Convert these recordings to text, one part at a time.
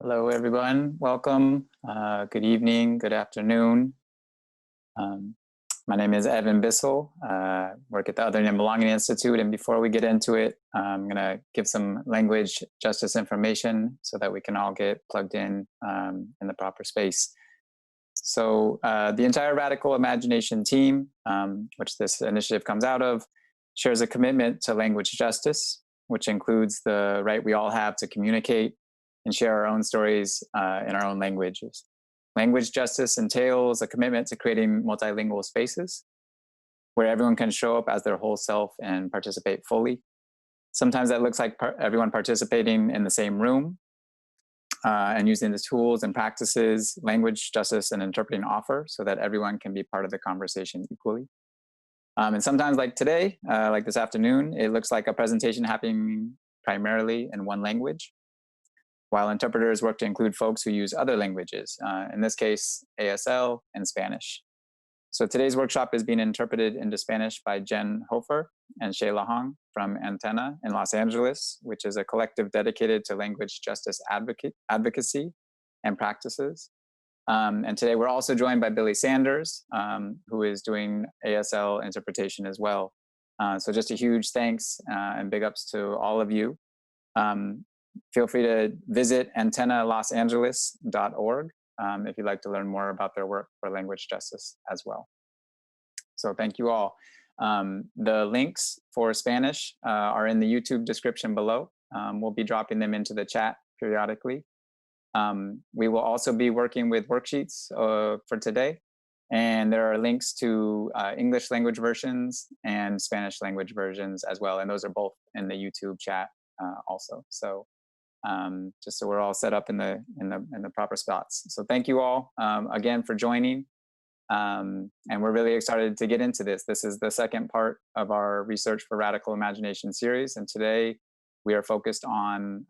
Hello, everyone. Welcome. Good evening, good afternoon. Um, my name is Evan Bissell. Work at the Other and Belonging Institute. And before we get into it, I'm going to give some language justice information so that we can all get plugged in the proper space. So the entire Radical Imagination team, which this initiative comes out of, shares a commitment to language justice, which includes the right we all have to communicate and share our own stories in our own languages. Language justice entails a commitment to creating multilingual spaces where everyone can show up as their whole self and participate fully. Sometimes that looks like everyone participating in the same room and using the tools and practices language justice and interpreting offer so that everyone can be part of the conversation equally. And sometimes like today, like this afternoon, it looks like a presentation happening primarily in one language, while interpreters work to include folks who use other languages, in this case, ASL and Spanish. So today's workshop is being interpreted into Spanish by Jen Hofer and Shayla Hong from Antenna in Los Angeles, which is a collective dedicated to language justice advocacy and practices. And today we're also joined by Billy Sanders, who is doing ASL interpretation as well. So just a huge thanks and big ups to all of you. Feel free to visit antennalosangeles.org if you'd like to learn more about their work for language justice as well. So thank you all. The links for Spanish are in the YouTube description below. We'll be dropping them into the chat periodically. We will also be working with worksheets for today. And there are links to English language versions and Spanish language versions as well. And those are both in the YouTube chat also. So just so we're all set up in the proper spots. So thank you all again for joining. And we're really excited to get into this. This is the second part of our Research for Radical Imagination series. And today we are focused on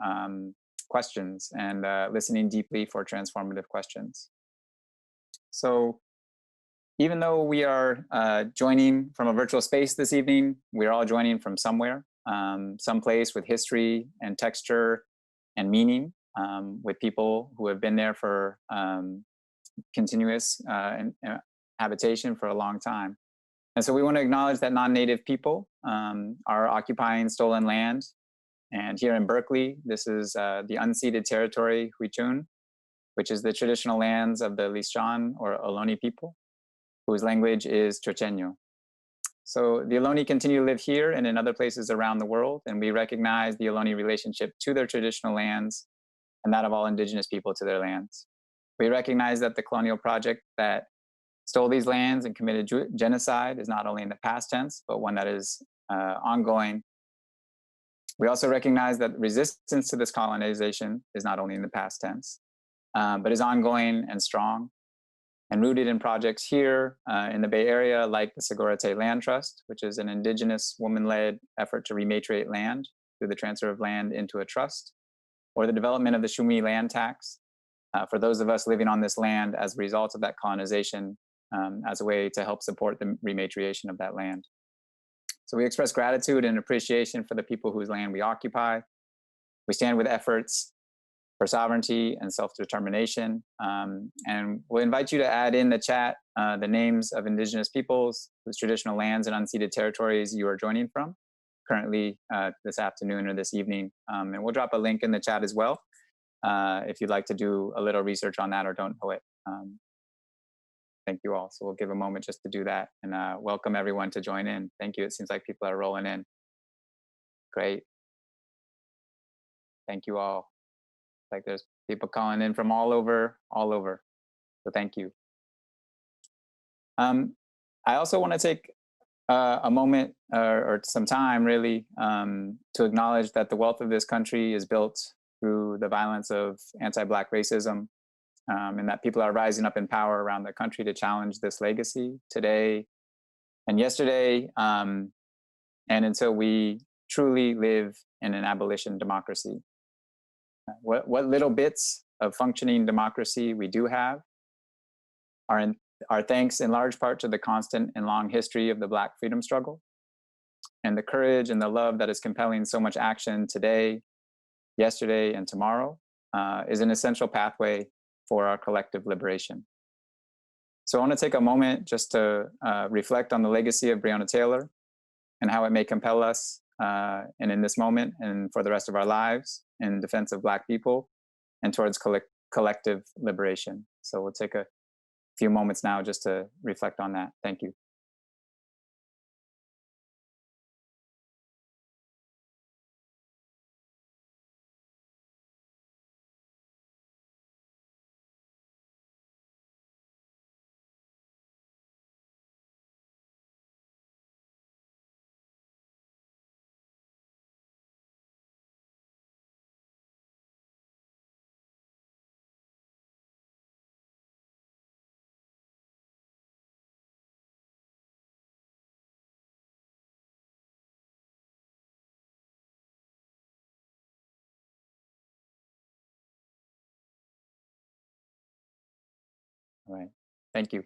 questions and listening deeply for transformative questions. So even though we are joining from a virtual space this evening, we're all joining from somewhere, someplace with history and texture and meaning, with people who have been there for continuous habitation for a long time. And so we want to acknowledge that non-native people are occupying stolen land. And here in Berkeley, this is the unceded territory Huichun, which is the traditional lands of the Lisjan or Ohlone people, whose language is Chochenyo. So the Ohlone continue to live here and in other places around the world, and we recognize the Ohlone relationship to their traditional lands and that of all indigenous people to their lands. We recognize that the colonial project that stole these lands and committed genocide is not only in the past tense, but one that is ongoing. We also recognize that resistance to this colonization is not only in the past tense, but is ongoing and strong, and rooted in projects here in the Bay Area, like the Segurate Land Trust, which is an indigenous woman-led effort to rematriate land through the transfer of land into a trust, or the development of the Shumi land tax for those of us living on this land as a result of that colonization, as a way to help support the rematriation of that land. So we express gratitude and appreciation for the people whose land we occupy. We stand with efforts for sovereignty and self-determination. And we'll invite you to add in the chat the names of indigenous peoples whose traditional lands and unceded territories you are joining from currently this afternoon or this evening. And we'll drop a link in the chat as well if you'd like to do a little research on that or don't know it. Thank you all. So we'll give a moment just to do that and welcome everyone to join in. Thank you. It seems like people are rolling in. Great. Thank you all. Like there's people calling in from all over. So thank you. I also want to take a moment or some time really to acknowledge that the wealth of this country is built through the violence of anti-Black racism, and that people are rising up in power around the country to challenge this legacy today and yesterday, and until we truly live in an abolition democracy. What little bits of functioning democracy we do have are thanks in large part to the constant and long history of the Black freedom struggle and the courage and the love that is compelling so much action today, yesterday, and tomorrow is an essential pathway for our collective liberation. So I want to take a moment just to reflect on the legacy of Breonna Taylor and how it may compel us, and in this moment and for the rest of our lives, in defense of Black people and towards collective liberation. So we'll take a few moments now just to reflect on that. Thank you. All right, thank you.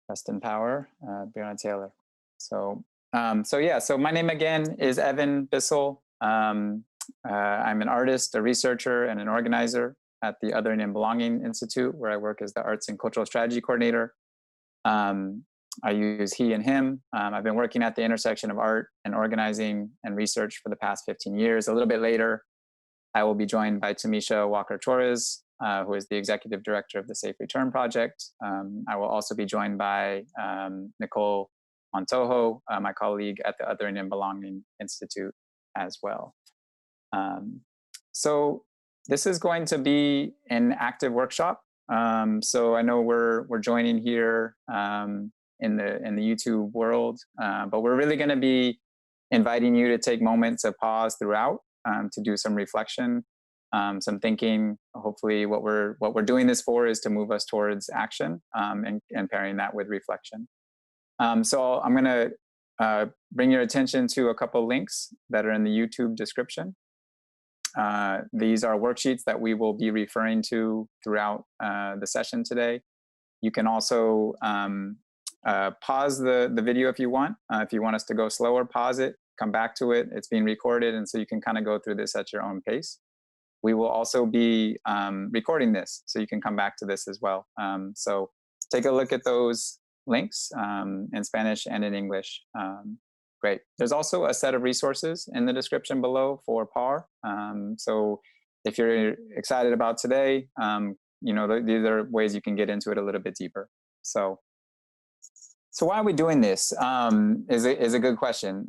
Rest in power, Breonna Taylor. So my name again is Evan Bissell. I'm an artist, a researcher, and an organizer at the Othering and Belonging Institute, where I work as the Arts and Cultural Strategy Coordinator. I use he and him. I've been working at the intersection of art and organizing and research for the past 15 years. A little bit later, I will be joined by Tamisha Walker-Torres, who is the executive director of the Safe Return Project. I will also be joined by Nicole Mantojo, my colleague at the Othering and Belonging Institute as well. So this is going to be an active workshop. So I know we're joining here in the YouTube world, but we're really going to be inviting you to take moments of pause throughout to do some reflection, some thinking. Hopefully what we're doing this for is to move us towards action, and pairing that with reflection. So I'm going to bring your attention to a couple links that are in the YouTube description. These are worksheets that we will be referring to throughout the session today. You can also pause the video if you want. If you want us to go slower, pause it, come back to it. It's being recorded, and so you can kind of go through this at your own pace. We will also be recording this, so you can come back to this as well. So take a look at those links in Spanish and in English. Great. There's also a set of resources in the description below for PAR. So if you're excited about today, you know, these are ways you can get into it a little bit deeper. So why are we doing this is a good question.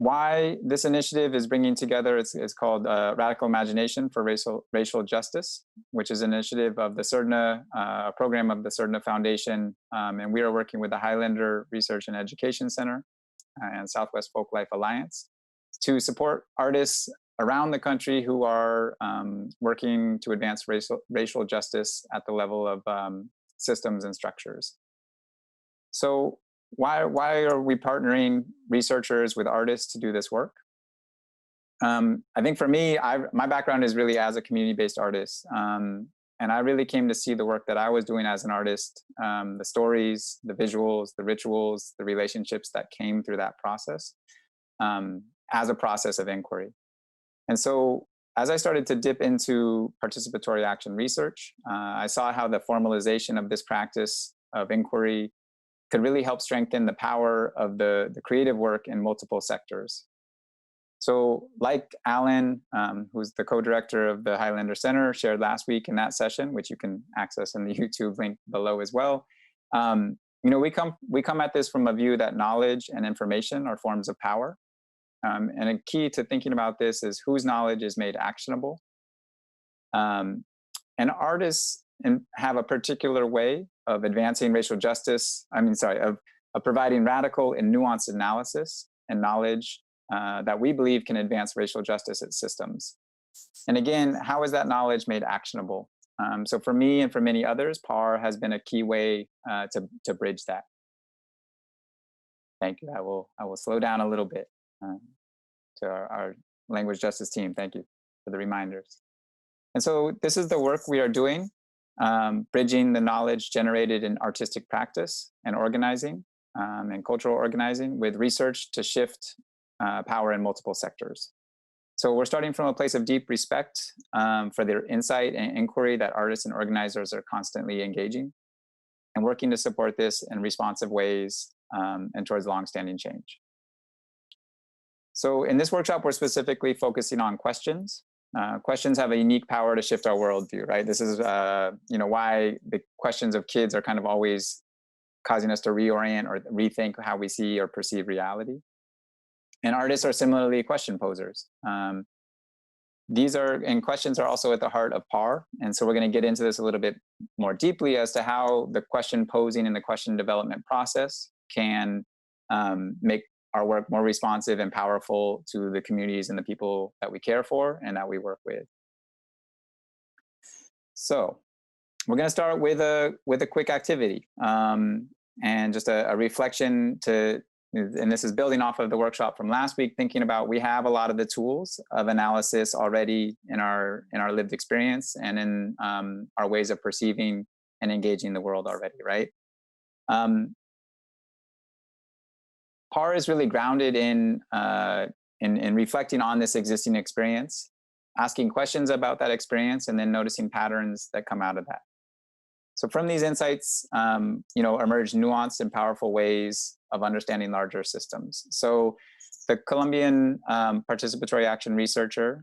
Why this initiative is bringing together, it's called Radical Imagination for Racial Justice, which is an initiative of the CERDNA, a program of the CERDNA Foundation, and we are working with the Highlander Research and Education Center and Southwest Folklife Alliance to support artists around the country who are working to advance racial justice at the level of systems and structures. So why are we partnering researchers with artists to do this work? I think for me, my background is really as a community-based artist. And I really came to see the work that I was doing as an artist, the stories, the visuals, the rituals, the relationships that came through that process as a process of inquiry. And so as I started to dip into participatory action research, I saw how the formalization of this practice of inquiry could really help strengthen the power of the creative work in multiple sectors. So like Alan, who's the co-director of the Highlander Center, shared last week in that session, which you can access in the YouTube link below as well. You know, we come at this from a view that knowledge and information are forms of power. And a key to thinking about this is whose knowledge is made actionable. And artists have a particular way of advancing racial justice, of providing radical and nuanced analysis and knowledge that we believe can advance racial justice at systems. And again, how is that knowledge made actionable? So for me and for many others, PAR has been a key way to bridge that. Thank you. I will slow down a little bit to our language justice team. Thank you for the reminders. And so this is the work we are doing, bridging the knowledge generated in artistic practice and organizing and cultural organizing with research to shift power in multiple sectors. So we're starting from a place of deep respect for their insight and inquiry that artists and organizers are constantly engaging, and working to support this in responsive ways and towards longstanding change. So in this workshop, we're specifically focusing on questions. Questions have a unique power to shift our worldview, right? This is why the questions of kids are kind of always causing us to reorient or rethink how we see or perceive reality. And artists are similarly question posers. Questions are also at the heart of PAR. And so we're going to get into this a little bit more deeply as to how the question posing and the question development process can make our work more responsive and powerful to the communities and the people that we care for and that we work with. So we're going to start with a quick activity and just a reflection and this is building off of the workshop from last week, thinking about we have a lot of the tools of analysis already in our lived experience and in our ways of perceiving and engaging the world already, right? PAR is really grounded in reflecting on this existing experience, asking questions about that experience, and then noticing patterns that come out of that. So from these insights, emerge nuanced and powerful ways of understanding larger systems. So the Colombian participatory action researcher,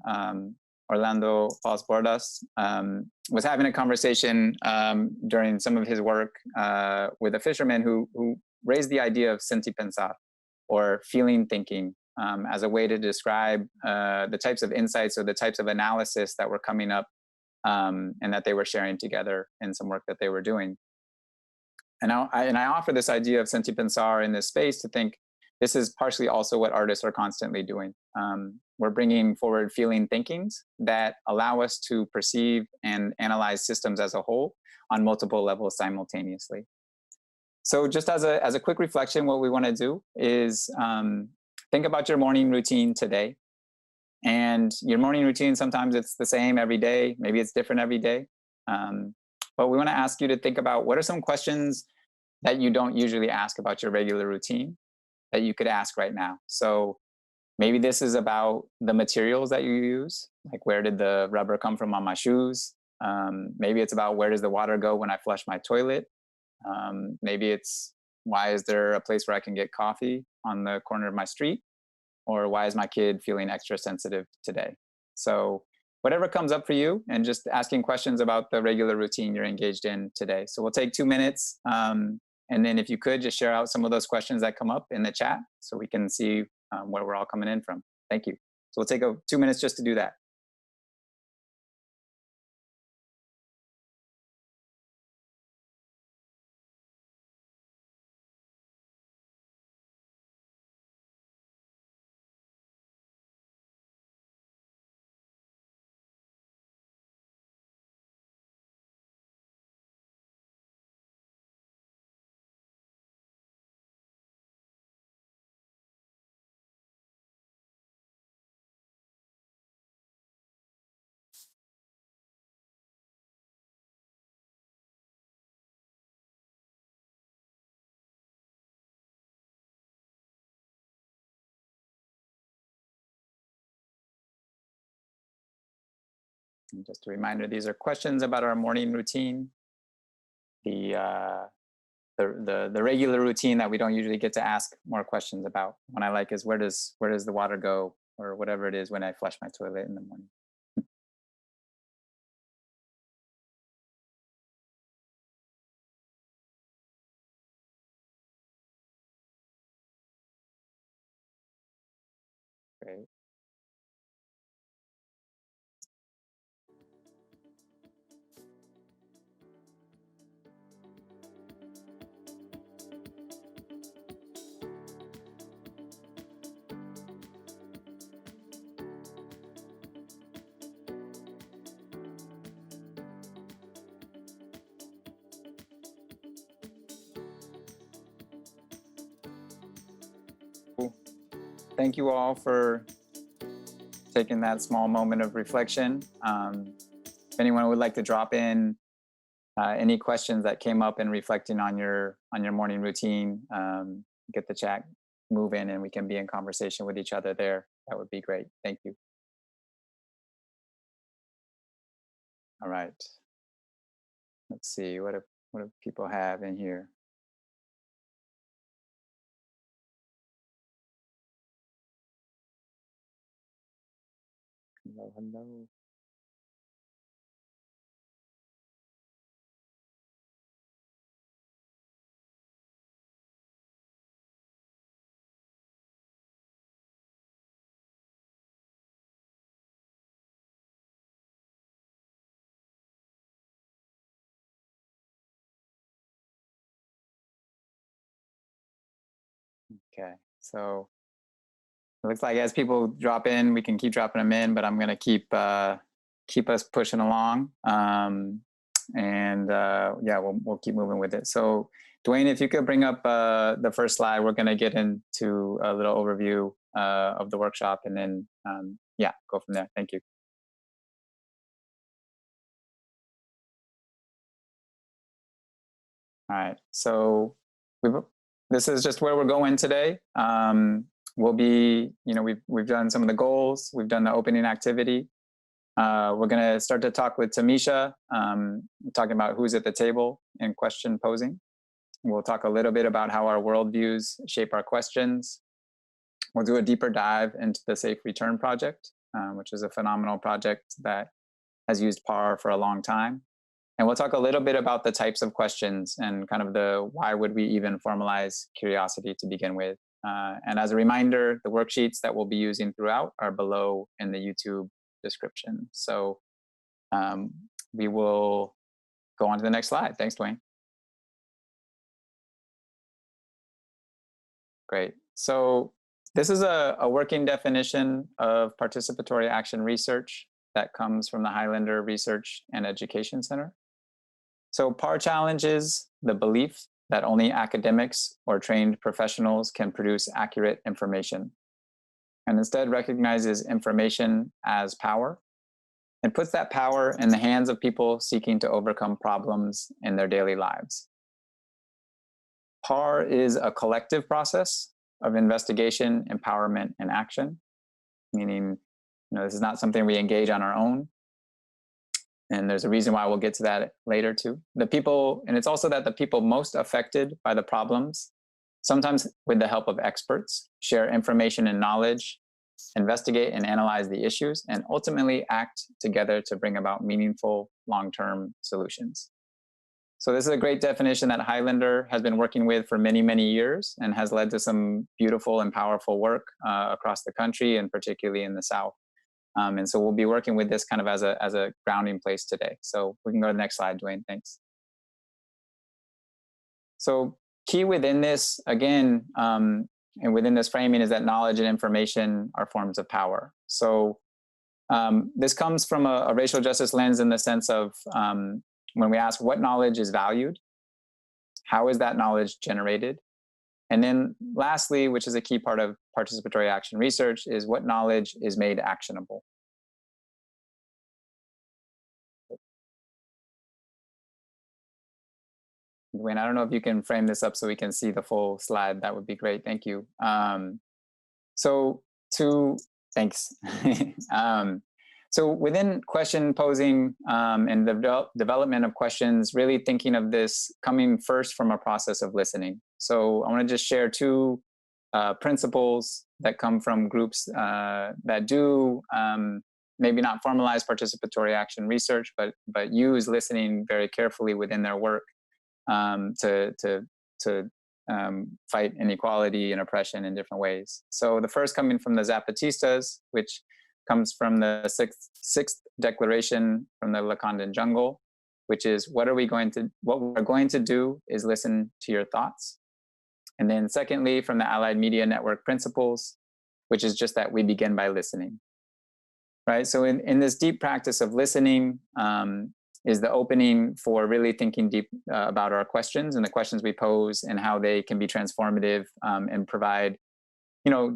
Orlando Paz-Bordas, was having a conversation during some of his work with a fisherman who raised the idea of sentir pensar, or feeling thinking, as a way to describe the types of insights or the types of analysis that were coming up and that they were sharing together in some work that they were doing. And I offer this idea of sentir pensar in this space to think this is partially also what artists are constantly doing. We're bringing forward feeling thinkings that allow us to perceive and analyze systems as a whole on multiple levels simultaneously. So just as a quick reflection, what we want to do is think about your morning routine today. And your morning routine, sometimes it's the same every day. Maybe it's different every day. But we want to ask you to think about what are some questions that you don't usually ask about your regular routine that you could ask right now. So maybe this is about the materials that you use, like where did the rubber come from on my shoes? Maybe it's about where does the water go when I flush my toilet? Maybe it's why is there a place where I can get coffee on the corner of my street? Or why is my kid feeling extra sensitive today? So whatever comes up for you, and just asking questions about the regular routine you're engaged in today. So we'll take 2 minutes. And then if you could just share out some of those questions that come up in the chat so we can see where we're all coming in from. Thank you. So we'll take 2 minutes just to do that. And just a reminder, these are questions about our morning routine. The regular routine that we don't usually get to ask more questions about. One I like is where does the water go, or whatever it is when I flush my toilet in the morning. Great. Thank you all for taking that small moment of reflection. If anyone would like to drop in any questions that came up in reflecting on your morning routine, get the chat moving and we can be in conversation with each other there. That would be great. Thank you. All right. Let's see, what do people have in here? Hello, hello. Okay, so it looks like as people drop in, we can keep dropping them in, but I'm going to keep us pushing along. Yeah, we'll keep moving with it. So Dwayne, if you could bring up the first slide, we're going to get into a little overview of the workshop, and then yeah, go from there. Thank you. All right, so this is just where we're going today. We'll be, we've done some of the goals, we've done the opening activity. We're going to start to talk with Tamisha, talking about who's at the table and question posing. We'll talk a little bit about how our worldviews shape our questions. We'll do a deeper dive into the Safe Return Project, which is a phenomenal project that has used PAR for a long time. And we'll talk a little bit about the types of questions and kind of the why would we even formalize curiosity to begin with. And as a reminder, the worksheets that we'll be using throughout are below in the YouTube description. So we will go on to the next slide. Thanks, Dwayne. Great. So this is a working definition of participatory action research that comes from the Highlander Research and Education Center. So PAR challenges the belief that only academics or trained professionals can produce accurate information, and instead recognizes information as power and puts that power in the hands of people seeking to overcome problems in their daily lives. PAR is a collective process of investigation, empowerment, and action, meaning this is not something we engage on our own. And there's a reason why we'll get to that later too. And it's also that the people most affected by the problems, sometimes with the help of experts, share information and knowledge, investigate and analyze the issues, and ultimately act together to bring about meaningful long-term solutions. So this is a great definition that Highlander has been working with for many, many years and has led to some beautiful and powerful work across the country, and particularly in the South. And so we'll be working with this kind of as a grounding place today. So we can go to the next slide, Dwayne, thanks. So key within this, again, and within this framing, is that knowledge and information are forms of power. So this comes from a racial justice lens in the sense of when we ask what knowledge is valued, how is that knowledge generated? And then lastly, which is a key part of participatory action research, is what knowledge is made actionable. Wayne, I don't know if you can frame this up so we can see the full slide. That would be great. Thank you. Thanks. So within question posing and the development of questions, really thinking of this coming first from a process of listening. So I want to just share two principles that come from groups that do maybe not formalize participatory action research, but use listening very carefully within their work to fight inequality and oppression in different ways. So the first coming from the Zapatistas, which comes from the sixth declaration from the Lakandan jungle, which is what we're going to do is listen to your thoughts. And then secondly, from the Allied Media Network principles, which is just that we begin by listening. Right. So in this deep practice of listening is the opening for really thinking deep about our questions and the questions we pose and how they can be transformative and provide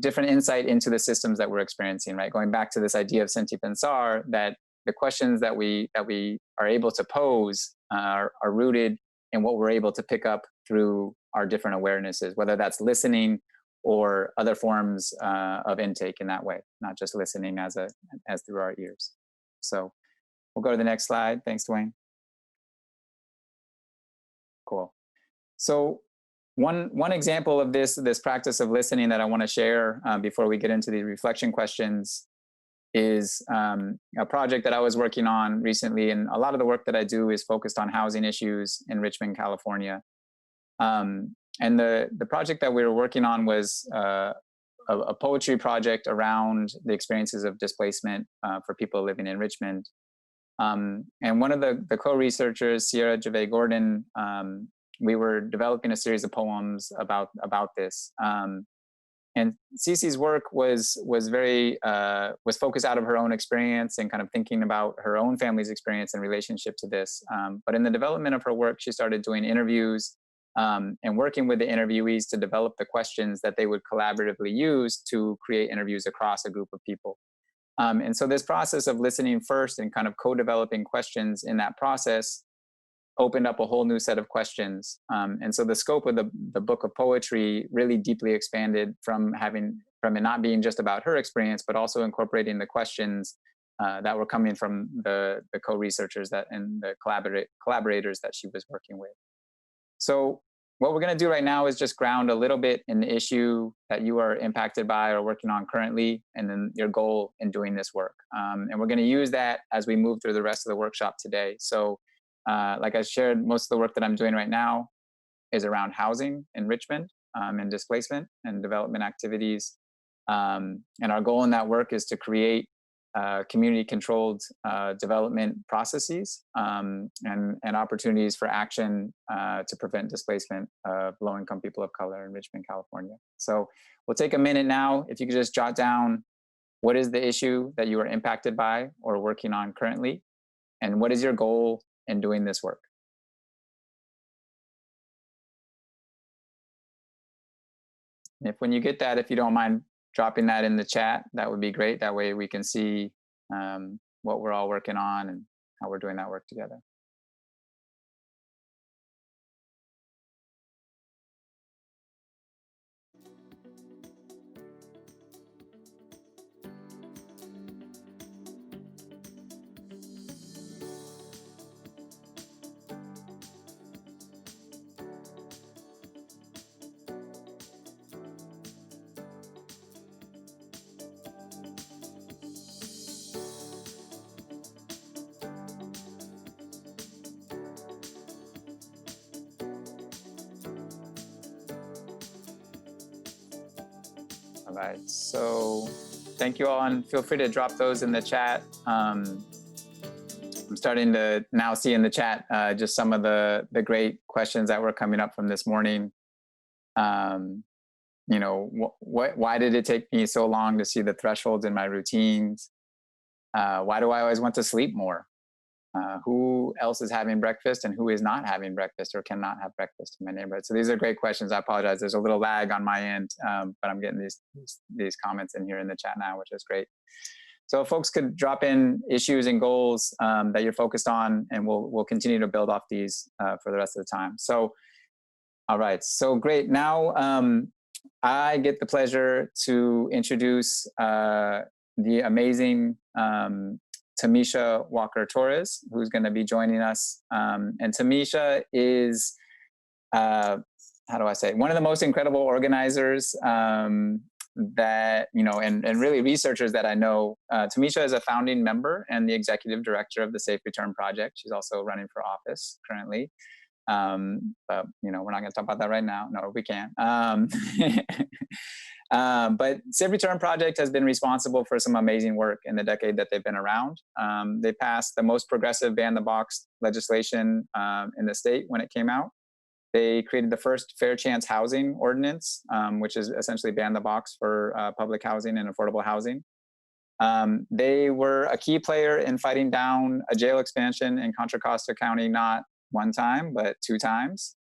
different insight into the systems that we're experiencing, right? Going back to this idea of senti pensar, that the questions that we are able to pose are rooted in what we're able to pick up through our different awarenesses, whether that's listening or other forms of intake in that way, not just listening as through our ears. So We'll go to the next slide. Thanks, Dwayne. Cool. So one example of this practice of listening that I want to share before we get into the reflection questions is a project that I was working on recently, and a lot of the work that I do is focused on housing issues in Richmond, California. And the project that we were working on was a poetry project around the experiences of displacement for people living in Richmond. And one of the co-researchers, Sierra Jave Gordon, we were developing a series of poems about this. And Cece's work was focused out of her own experience and kind of thinking about her own family's experience in relationship to this. But in the development of her work, she started doing interviews and working with the interviewees to develop the questions that they would collaboratively use to create interviews across a group of people. And so this process of listening first and kind of co-developing questions in that process opened up a whole new set of questions. And so the scope of the book of poetry really deeply expanded from it not being just about her experience, but also incorporating the questions that were coming from the co-researchers and the collaborators that she was working with. So what we're going to do right now is just ground a little bit in the issue that you are impacted by or working on currently, and then your goal in doing this work. And we're going to use that as we move through the rest of the workshop today. So like I shared, most of the work that I'm doing right now is around housing in Richmond and displacement and development activities. And our goal in that work is to create community-controlled development processes and opportunities for action to prevent displacement of low-income people of color in Richmond, California. So we'll take a minute now. If you could just jot down what is the issue that you are impacted by or working on currently, and what is your goal in doing this work. If when you get that, if you don't mind dropping that in the chat, that would be great. That way we can see what we're all working on and how we're doing that work together. All right, so thank you all, and feel free to drop those in the chat. I'm starting to now see in the chat just some of the great questions that were coming up from this morning. You know, why did it take me so long to see the thresholds in my routines? Why do I always want to sleep more? Who else is having breakfast and who is not having breakfast or cannot have breakfast in my neighborhood? So these are great questions. I apologize. There's a little lag on my end, but I'm getting these comments in here in the chat now, which is great. So if folks could drop in issues and goals that you're focused on, and we'll continue to build off these for the rest of the time. So, all right. So great. Now I get the pleasure to introduce the amazing Tamisha Walker Torres, who's going to be joining us. And Tamisha is, how do I say, one of the most incredible organizers that, you know, and really researchers that I know. Tamisha is a founding member and the executive director of the Safe Return Project. She's also running for office currently. But, you know, we're not going to talk about that right now. No, we can. But Safe Return Project has been responsible for some amazing work in the decade that they've been around. They passed the most progressive ban the box legislation in the state when it came out. They created the first fair chance housing ordinance, which is essentially ban the box for public housing and affordable housing. They were a key player in fighting down a jail expansion in Contra Costa County, not one time, but 2 times.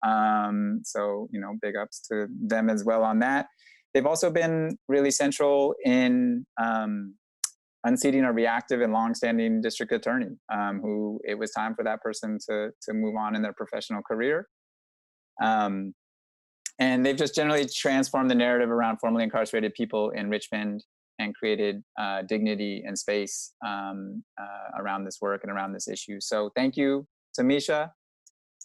So, you know, big ups to them as well on that. They've also been really central in unseating a reactive and longstanding district attorney who it was time for that person to move on in their professional career. And they've just generally transformed the narrative around formerly incarcerated people in Richmond. and created dignity and space around this work and around this issue. So thank you, Tamisha.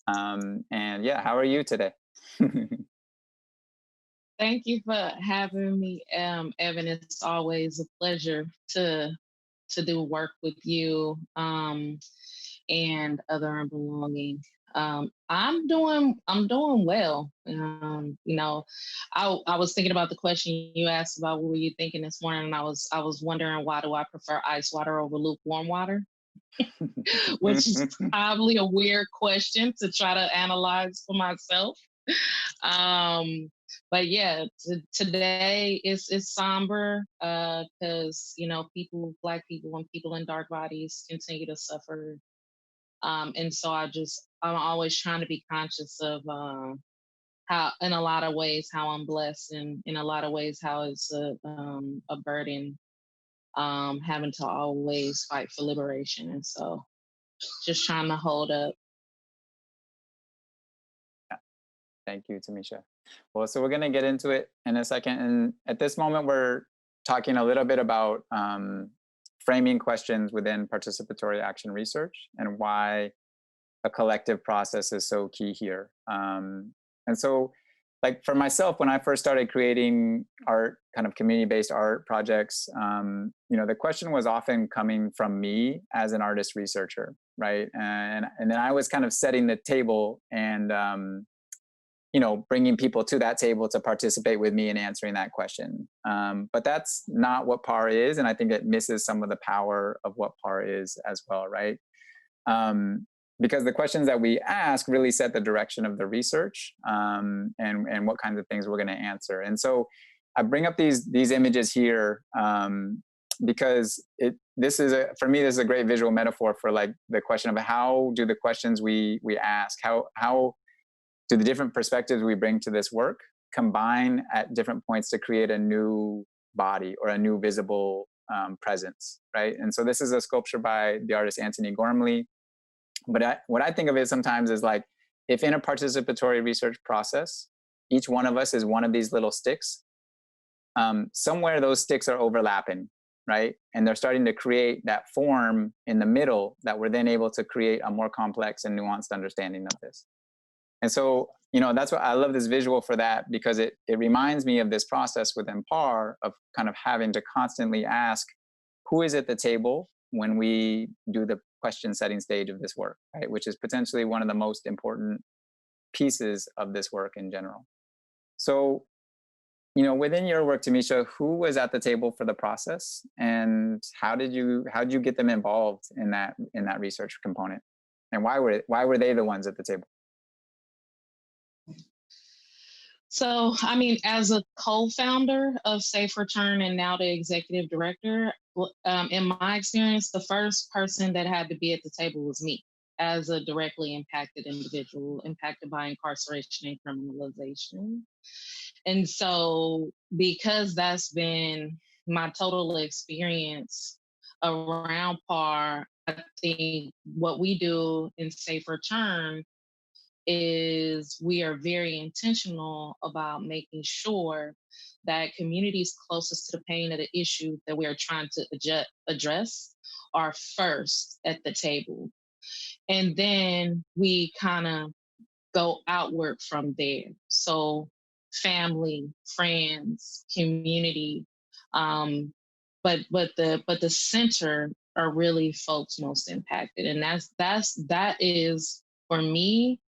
And yeah, how are you today? Thank you for having me, Evan. It's always a pleasure to do work with you and other belonging. I'm doing well. I was thinking about the question you asked about what were you thinking this morning, and I was wondering, why do I prefer ice water over lukewarm water? Which is probably a weird question to try to analyze for myself. But yeah, today it's somber because Black people and people in dark bodies continue to suffer, and so I'm always trying to be conscious of how, in a lot of ways, how I'm blessed, and in a lot of ways how it's a burden, having to always fight for liberation, and so just trying to hold up. Thank you, Tamisha. Well, so we're going to get into it in a second. And at this moment, we're talking a little bit about framing questions within participatory action research and why a collective process is so key here. And so, like for myself, when I first started creating art, kind of community-based art projects, the question was often coming from me as an artist researcher, right? And then I was kind of setting the table and bringing people to that table to participate with me in answering that question. But that's not what PAR is. And I think it misses some of the power of what PAR is as well, right? Because the questions that we ask really set the direction of the research and what kinds of things we're going to answer. And so I bring up these images here because for me, this is a great visual metaphor for like the question of how do the questions we ask, how do the different perspectives we bring to this work combine at different points to create a new body or a new visible presence, right? And so this is a sculpture by the artist Antony Gormley. But what I think of it sometimes is like, if in a participatory research process, each one of us is one of these little sticks, somewhere those sticks are overlapping, right? And they're starting to create that form in the middle that we're then able to create a more complex and nuanced understanding of this. And so, that's what I love this visual for that, because it reminds me of this process within PAR of kind of having to constantly ask, who is at the table when we do the question setting stage of this work, right? Which is potentially one of the most important pieces of this work in general. So, within your work, Tamisha, who was at the table for the process, and how did you get them involved in that research component, and why were they the ones at the table? So, as a co-founder of Safe Return and now the executive director, in my experience, the first person that had to be at the table was me, as a directly impacted individual, impacted by incarceration and criminalization. And so, because that's been my total experience around PAR, I think what we do in Safe Return is we are very intentional about making sure that communities closest to the pain of the issue that we are trying to address are first at the table. And then we kind of go outward from there. So family, friends, community, but the center are really folks most impacted, and that is for me,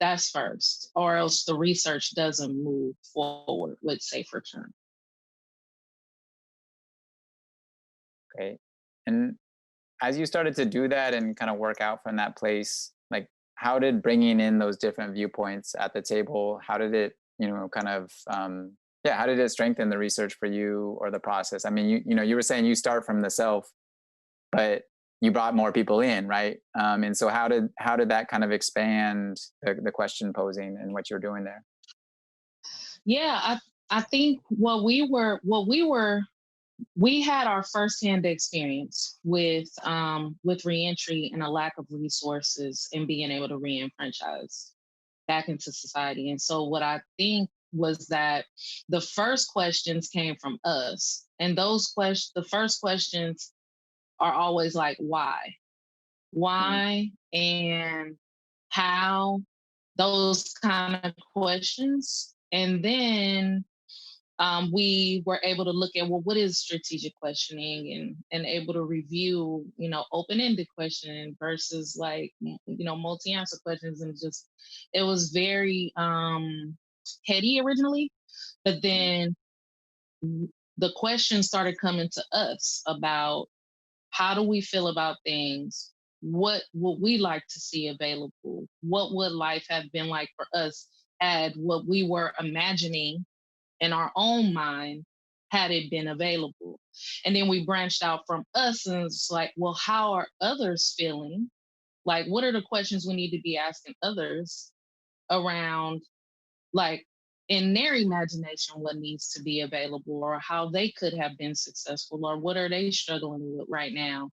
that's first, or else the research doesn't move forward with Safe Return. Great. And as you started to do that and kind of work out from that place, like, how did bringing in those different viewpoints at the table, how did it, how did it strengthen the research for you or the process? I mean, you were saying you start from the self, but you brought more people in, right? And so how did that kind of expand the question posing and what you're doing there? Yeah, I think we had our firsthand experience with reentry and a lack of resources and being able to re-enfranchise back into society. And so what I think was that the first questions came from us. And the first questions are always like, why and how, those kind of questions. And then we were able to look at, well, what is strategic questioning, and able to review, open-ended questioning versus like, multi-answer questions. And just, it was very heady originally, but then the questions started coming to us about, how do we feel about things? What would we like to see available? What would life have been like for us had what we were imagining in our own mind had it been available? And then we branched out from us, and it's like, well, how are others feeling? Like, what are the questions we need to be asking others around, like, in their imagination, what needs to be available, or how they could have been successful, or what are they struggling with right now?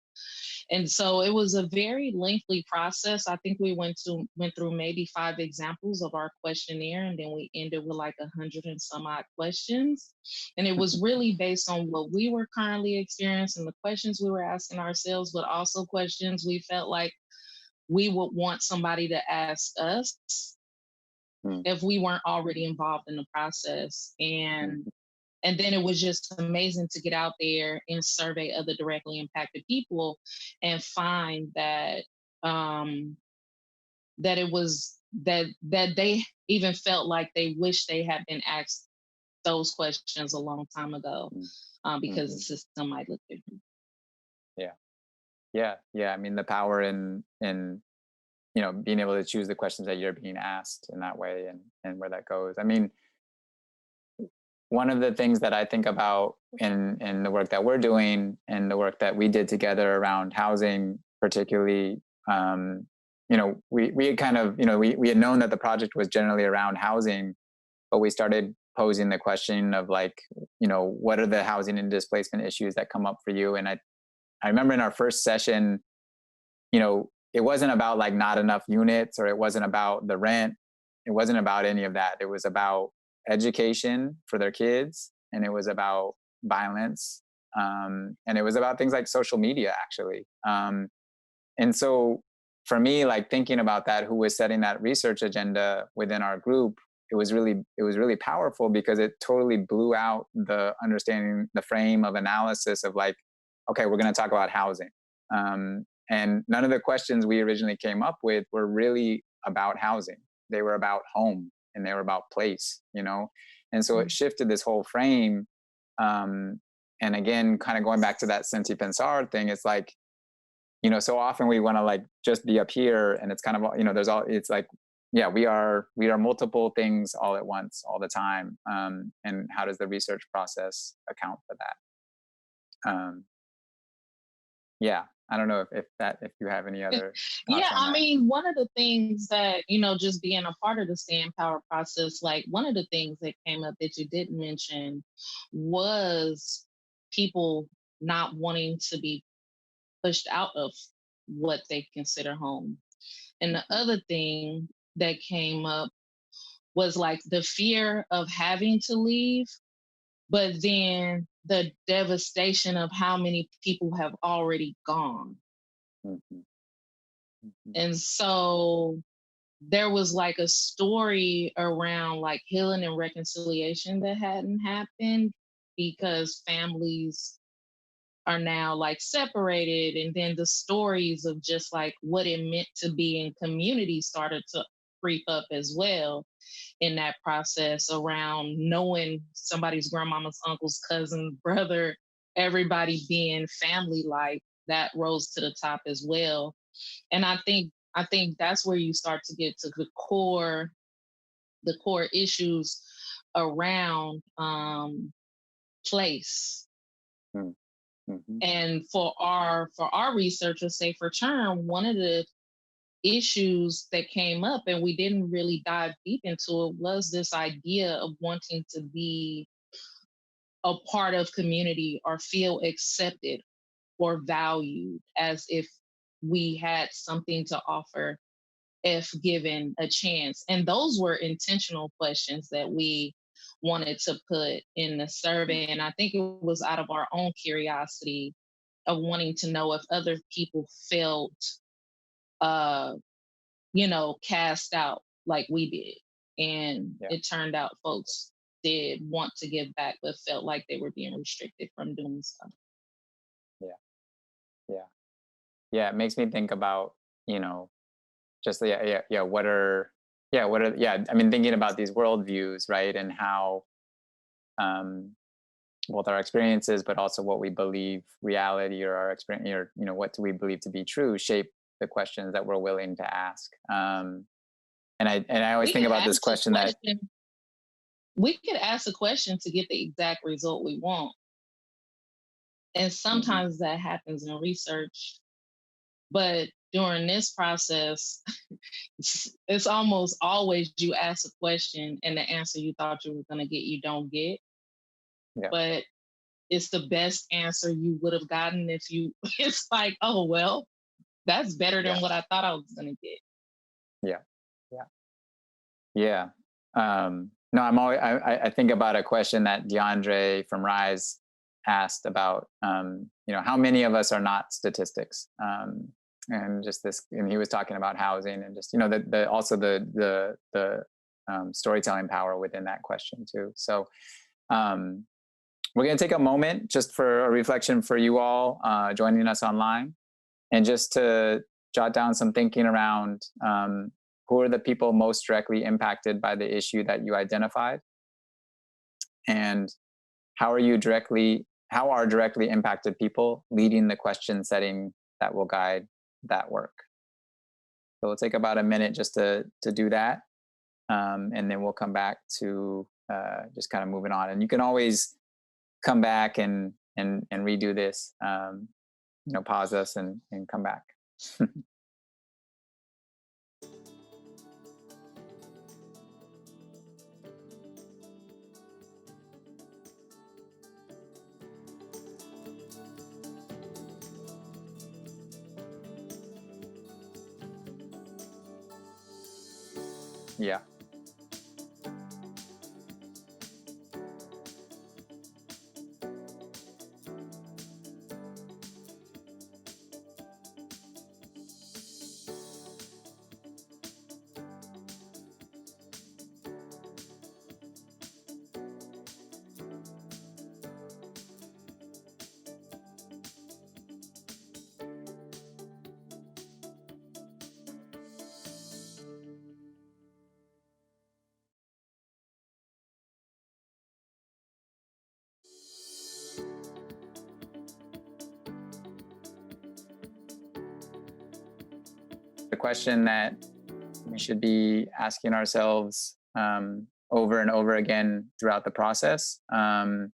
And so it was a very lengthy process. I think we went through maybe 5 examples of our questionnaire, and then we ended with like 100 and some odd questions. And it was really based on what we were currently experiencing, the questions we were asking ourselves, but also questions we felt like we would want somebody to ask us if we weren't already involved in the process. And then it was just amazing to get out there and survey other directly impacted people and find that that it was that they even felt like they wish they had been asked those questions a long time ago, because the system might look different. Yeah. I mean, the power in being able to choose the questions that you're being asked in that way, and where that goes. I mean, one of the things that I think about in the work that we're doing and the work that we did together around housing, particularly, we had kind of, we had known that the project was generally around housing, but we started posing the question of like, what are the housing and displacement issues that come up for you? And I remember in our first session, it wasn't about like not enough units, or it wasn't about the rent. It wasn't about any of that. It was about education for their kids, and it was about violence, and it was about things like social media, actually. And so for me, like thinking about that, who was setting that research agenda within our group, it was really powerful, because it totally blew out the understanding, the frame of analysis of like, okay, we're going to talk about housing. And none of the questions we originally came up with were really about housing. They were about home, and they were about place, And so it shifted this whole frame. And again, kind of going back to that senti pensar thing, it's like, so often we want to like just be up here, and it's kind of, it's like, yeah, we are multiple things all at once, all the time. And how does the research process account for that? Yeah, I don't know if you have any other thoughts on that. I mean, one of the things that, just being a part of the Stay in Power process, like one of the things that came up that you didn't mention was people not wanting to be pushed out of what they consider home. And the other thing that came up was like the fear of having to leave, but then the devastation of how many people have already gone. And so there was like a story around like healing and reconciliation that hadn't happened, because families are now like separated. And then the stories of just like what it meant to be in community started to creep up as well in that process, around knowing somebody's grandmama's uncle's cousin, brother, everybody being family, like that rose to the top as well. And I think that's where you start to get to the core issues around place. And for our research of Safer Term, one of the issues that came up, and we didn't really dive deep into it, was this idea of wanting to be a part of community or feel accepted or valued, as if we had something to offer if given a chance. And those were intentional questions that we wanted to put in the survey. And I think it was out of our own curiosity of wanting to know if other people felt, cast out like we did. And it turned out folks did want to give back, but felt like they were being restricted from doing so. Yeah, it makes me think about, just I mean, thinking about these worldviews, right, and how both our experiences, but also what we believe reality or our experience, or what do we believe to be true, shape the questions that we're willing to ask. And I always think about this question that we could ask a question to get the exact result we want, and sometimes that happens in research. But during this process, it's almost always you ask a question and the answer you thought you were going to get, you don't get. Yeah. But it's the best answer you would have gotten if you, it's like, oh, well, that's better than what I thought I was going to get. Yeah. No, I think about a question that DeAndre from Rise asked about, how many of us are not statistics? And just this, and he was talking about housing and just, also the storytelling power within that question too. So, we're going to take a moment just for a reflection for you all joining us online, and just to jot down some thinking around who are the people most directly impacted by the issue that you identified, and how are directly impacted people leading the question setting that will guide that work. So we'll take about a minute just to do that, and then we'll come back to just kind of moving on. And you can always come back and redo this, pause us and come back. Yeah. The question that we should be asking ourselves over and over again throughout the process, and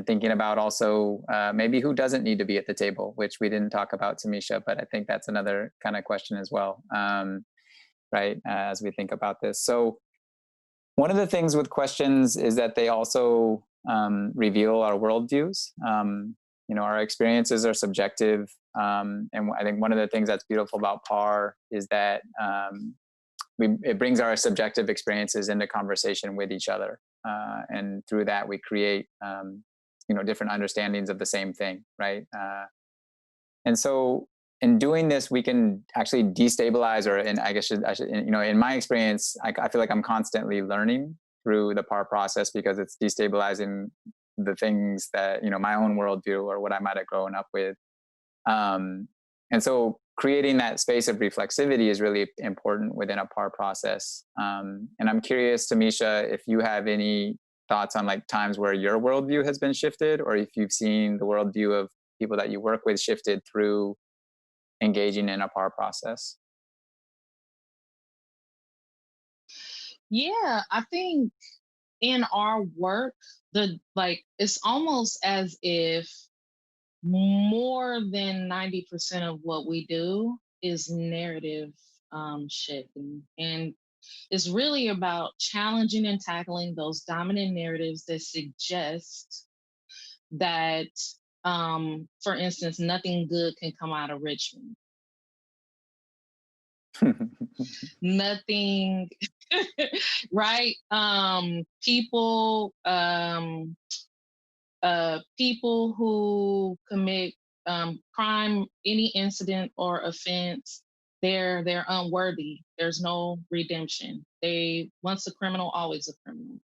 thinking about also maybe who doesn't need to be at the table, which we didn't talk about, Tamisha, but I think that's another kind of question as well, right, as we think about this. So one of the things with questions is that they also reveal our worldviews. Our experiences are subjective. And I think one of the things that's beautiful about PAR is that it brings our subjective experiences into conversation with each other. And through that, we create, different understandings of the same thing, right? And so in doing this, we can actually destabilize, and I guess I should, in my experience, I feel like I'm constantly learning through the PAR process, because it's destabilizing the things that, my own worldview or what I might have grown up with. And so creating that space of reflexivity is really important within a PAR process. And I'm curious, Tamisha, if you have any thoughts on like times where your worldview has been shifted, or if you've seen the worldview of people that you work with shifted through engaging in a PAR process. Yeah, I think in our work, it's almost as if more than 90% of what we do is narrative shifting. And it's really about challenging and tackling those dominant narratives that suggest that, for instance, nothing good can come out of Richmond. Nothing right? People who commit crime, any incident or offense, they're unworthy. There's no redemption. They once a criminal, always a criminal.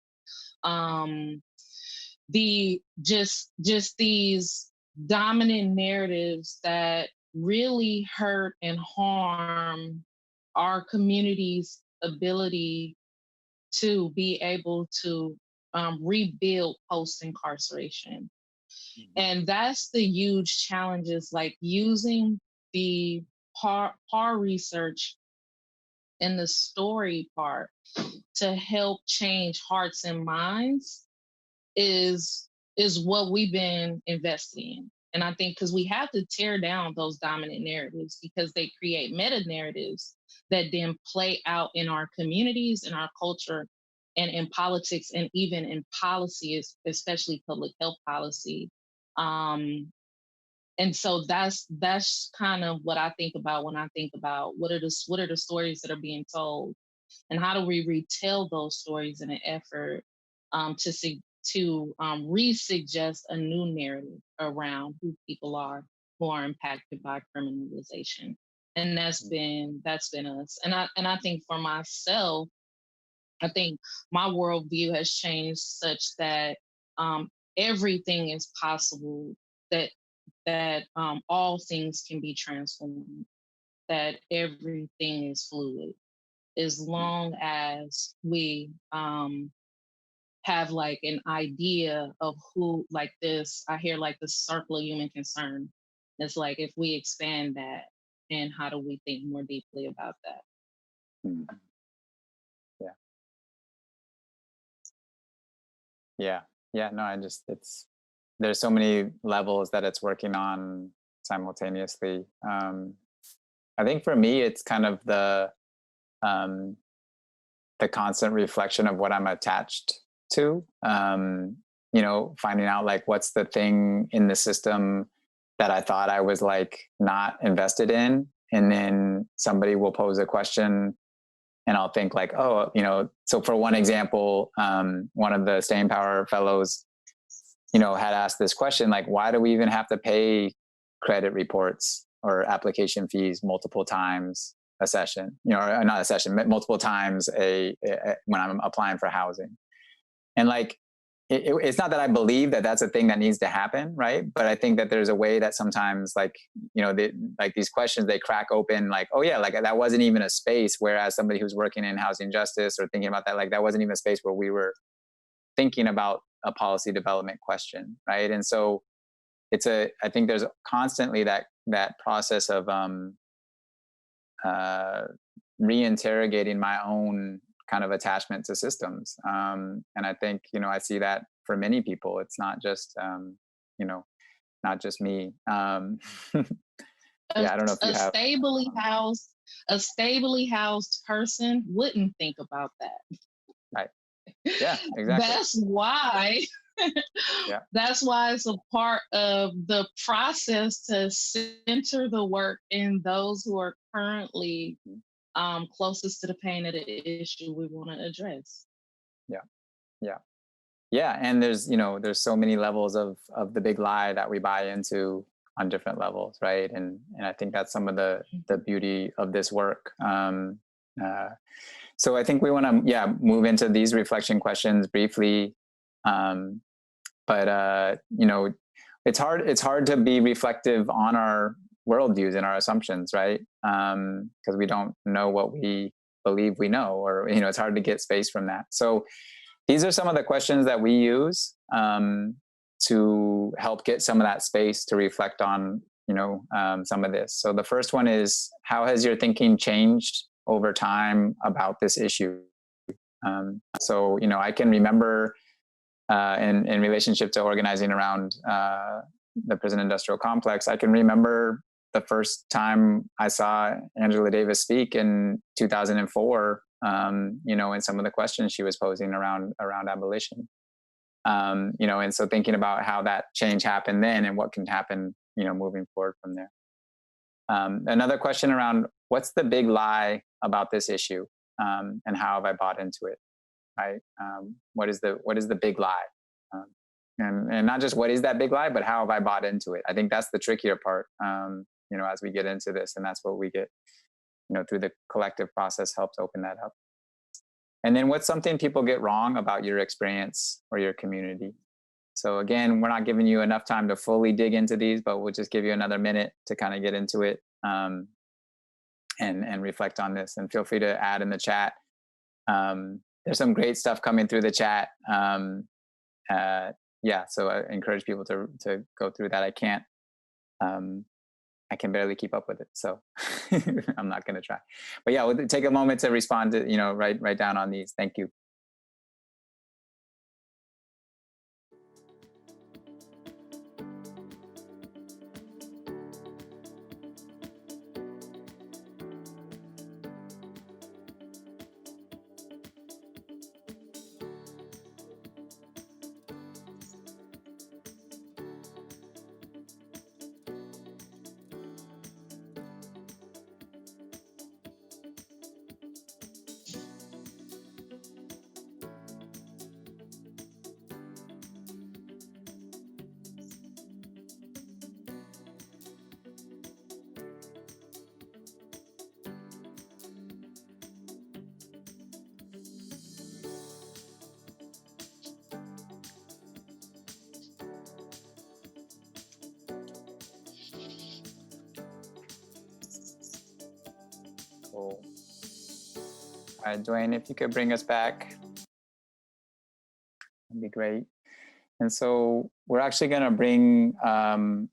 Um, the just these dominant narratives that really hurt and harm our community's ability to be able to rebuild post incarceration. And that's the huge challenges, like using the par research and the story part to help change hearts and minds is what we've been investing in. And I think because we have to tear down those dominant narratives because they create meta narratives that then play out in our communities, in our culture, and in politics, and even in policy, especially public health policy. And so that's kind of what I think about when I think about what are the stories that are being told, and how do we retell those stories in an effort to re-suggest a new narrative around who people are who are impacted by criminalization. And that's been us. And I think for myself, I think my worldview has changed such that everything is possible, that all things can be transformed, that everything is fluid, as long as we have like an idea of who, like this, I hear like the circle of human concern. It's like if we expand that, and how do we think more deeply about that? Mm. Yeah. Yeah. Yeah. No, there's so many levels that it's working on simultaneously. I think for me, it's kind of um, the constant reflection of what I'm attached to. Finding out like what's the thing in the system that I thought I was like not invested in, and then somebody will pose a question, and I'll think like, oh, So for one example, one of the Staying Power fellows, had asked this question, like, why do we even have to pay credit reports or application fees multiple times a session, or not a session, multiple times when I'm applying for housing? And like, it's not that I believe that that's a thing that needs to happen, right? But I think that there's a way that sometimes, like, like these questions, they crack open, like, oh yeah, like that wasn't even a space. Whereas somebody who's working in housing justice or thinking about that, like that wasn't even a space where we were thinking about a policy development question, right? And so I think there's constantly that process of reinterrogating my own kind of attachment to systems. And I think, I see that for many people. It's not just, not just me. Yeah, I don't know if you have. A stably housed person wouldn't think about that. Right. Yeah, exactly. That's why. Yeah. That's why it's a part of the process to center the work in those who are currently closest to the pain of the issue we want to address. Yeah. And there's so many levels of the big lie that we buy into on different levels, right? And I think that's some of the beauty of this work. So I think we want to move into these reflection questions briefly. But it's hard to be reflective on our worldviews and our assumptions, right? Because we don't know what we believe we know, or it's hard to get space from that. So these are some of the questions that we use to help get some of that space to reflect on some of this. So the first one is, how has your thinking changed over time about this issue? So I can remember in relationship to organizing around the prison industrial complex, I can remember the first time I saw Angela Davis speak in 2004, and some of the questions she was posing around abolition. And so thinking about how that change happened then and what can happen, moving forward from there. Another question around, what's the big lie about this issue? and how have I bought into it, right? What is the big lie? And not just what is that big lie, but how have I bought into it? I think that's the trickier part, as we get into this, and that's what we get, through the collective process helps open that up. And then what's something people get wrong about your experience or your community? So again, we're not giving you enough time to fully dig into these, but we'll just give you another minute to kind of get into it and reflect on this. And feel free to add in the chat. There's some great stuff coming through the chat. So I encourage people to go through that. I can barely keep up with it, so I'm not going to try. But yeah, we'll take a moment to respond to, write down on these. Thank you. Cool. All right, Dwayne, if you could bring us back, that'd be great. And so we're actually going to bring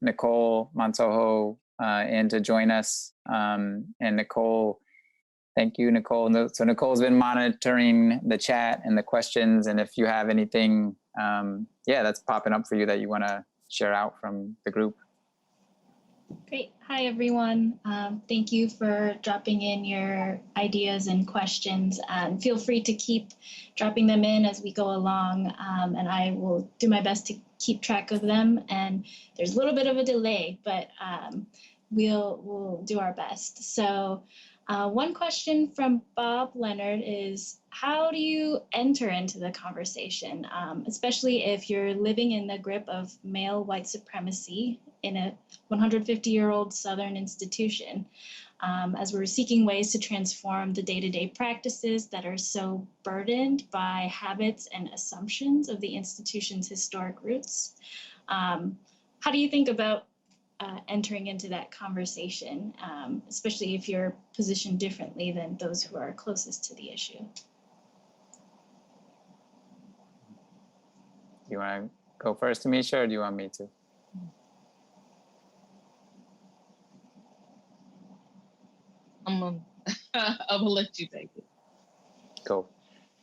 Nicole Mantojo in to join us. And Nicole, thank you, Nicole. So Nicole's been monitoring the chat and the questions. And if you have anything, that's popping up for you that you want to share out from the group. Great. Hi, everyone. Thank you for dropping in your ideas and questions. And feel free to keep dropping them in as we go along. And I will do my best to keep track of them. And there's a little bit of a delay, but we'll do our best. So one question from Bob Leonard is, how do you enter into the conversation, especially if you're living in the grip of male white supremacy in a 150-year-old Southern institution, as we're seeking ways to transform the day-to-day practices that are so burdened by habits and assumptions of the institution's historic roots? How do you think about entering into that conversation, especially if you're positioned differently than those who are closest to the issue? Do you want to go first, Tamisha, or do you want me to? I'm gonna let you take it. Cool.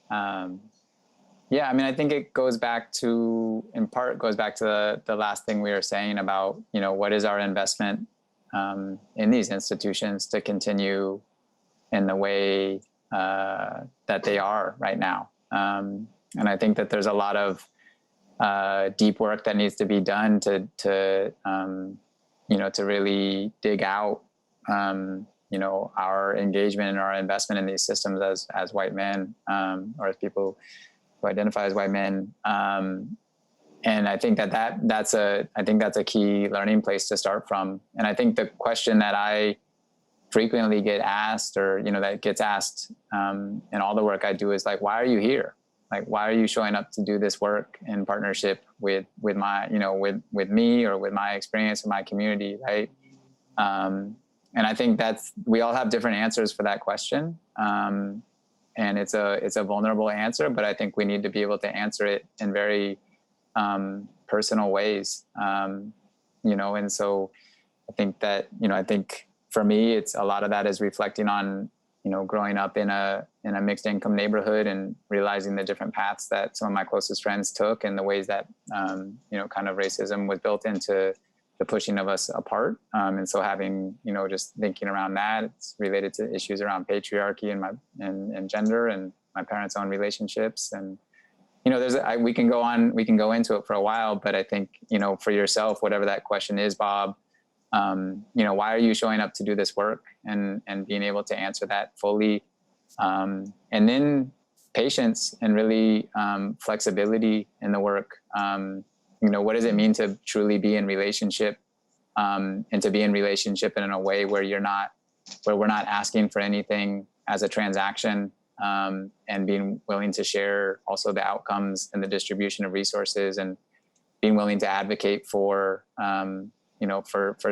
I think it goes back to, in part, goes back to the last thing we were saying about, what is our investment in these institutions to continue in the way that they are right now. And I think that there's a lot of deep work that needs to be done to really dig out, our engagement and our investment in these systems as white men, or as people who identify as white men. And I think that's a key learning place to start from. And I think the question that I frequently get asked, or, that gets asked in all the work I do, is like, why are you here? Like, why are you showing up to do this work in partnership with my, with me, or with my experience in my community, right? And I think we all have different answers for that question. And it's a vulnerable answer, but I think we need to be able to answer it in very personal ways. And so I think that, I think for me, it's a lot of that is reflecting on, growing up in a mixed income neighborhood and realizing the different paths that some of my closest friends took, and the ways that, kind of racism was built into the pushing of us apart. And so having, just thinking around that, it's related to issues around patriarchy and gender and my parents' own relationships. And, we can go into it for a while, but I think, for yourself, whatever that question is, Bob, why are you showing up to do this work, and being able to answer that fully, And then patience and really flexibility in the work. What does it mean to truly be in relationship, and to be in relationship in a way where we're not asking for anything as a transaction, and being willing to share also the outcomes and the distribution of resources, and being willing to advocate for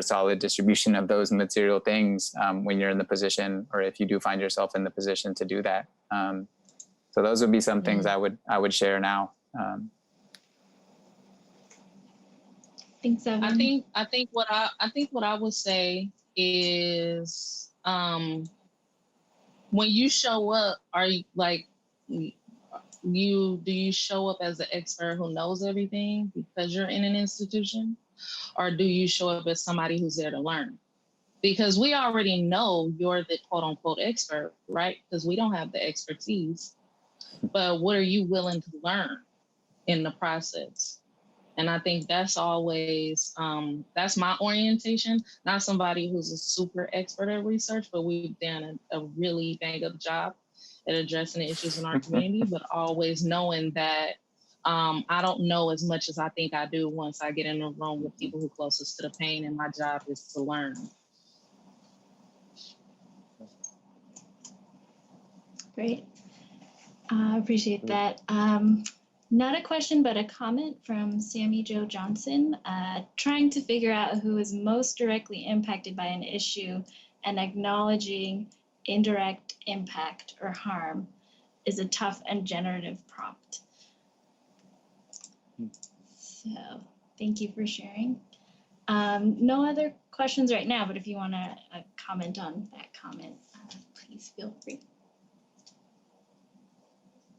solid distribution of those material things when you're in the position, or if you do find yourself in the position to do that. So those would be some things I would share now. Thanks, Evan. I think what I would say is, when you show up, are you like, do you show up as an expert who knows everything because you're in an institution, or do you show up as somebody who's there to learn? Because we already know you're the quote unquote expert, right? Because we don't have the expertise, but what are you willing to learn in the process? And I think that's always, that's my orientation. Not somebody who's a super expert at research, but we've done a really bang up job at addressing the issues in our community, but always knowing that I don't know as much as I think I do once I get in a room with people who are closest to the pain, and my job is to learn. Great. I appreciate that. Not a question, but a comment from Sammy Jo Johnson, trying to figure out who is most directly impacted by an issue and acknowledging indirect impact or harm is a tough and generative prompt. So thank you for sharing. No other questions right now, but if you want to comment on that comment, please feel free.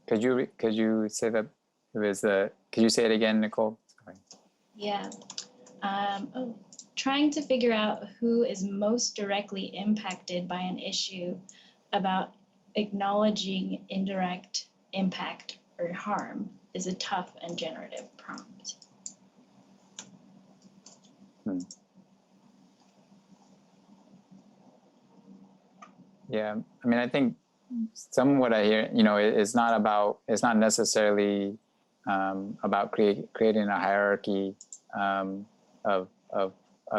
Could you say that it was could you say it again, Nicole? Sorry. Yeah. Trying to figure out who is most directly impacted by an issue about acknowledging indirect impact or harm is a tough and generative prompt. Yeah, I mean, I think some of what I hear, it's not necessarily about creating a hierarchy of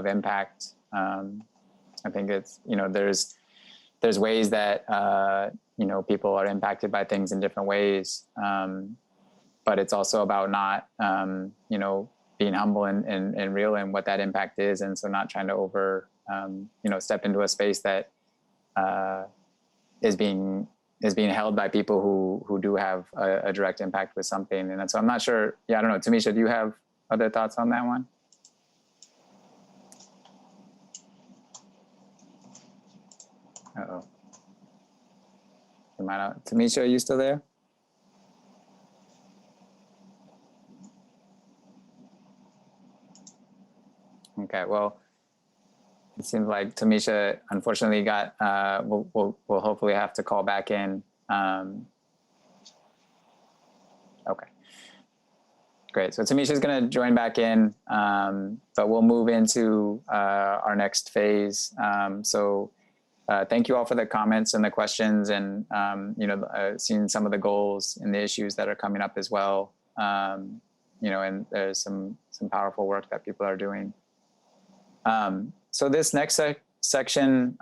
impact. I think it's, there's ways that people are impacted by things in different ways, but it's also about not being humble and real in what that impact is, and so not trying to step into a space that is being held by people who do have a direct impact with something. And so I'm not sure. Yeah, I don't know. Tamisha, do you have other thoughts on that one? Uh-oh. You might not. Tamisha, are you still there? Okay, well, it seems like Tamisha unfortunately got, we'll hopefully have to call back in. Okay, great. So Tamisha's gonna join back in, but we'll move into our next phase. Thank you all for the comments and the questions, and seeing some of the goals and the issues that are coming up as well. And there's some powerful work that people are doing. So this next section,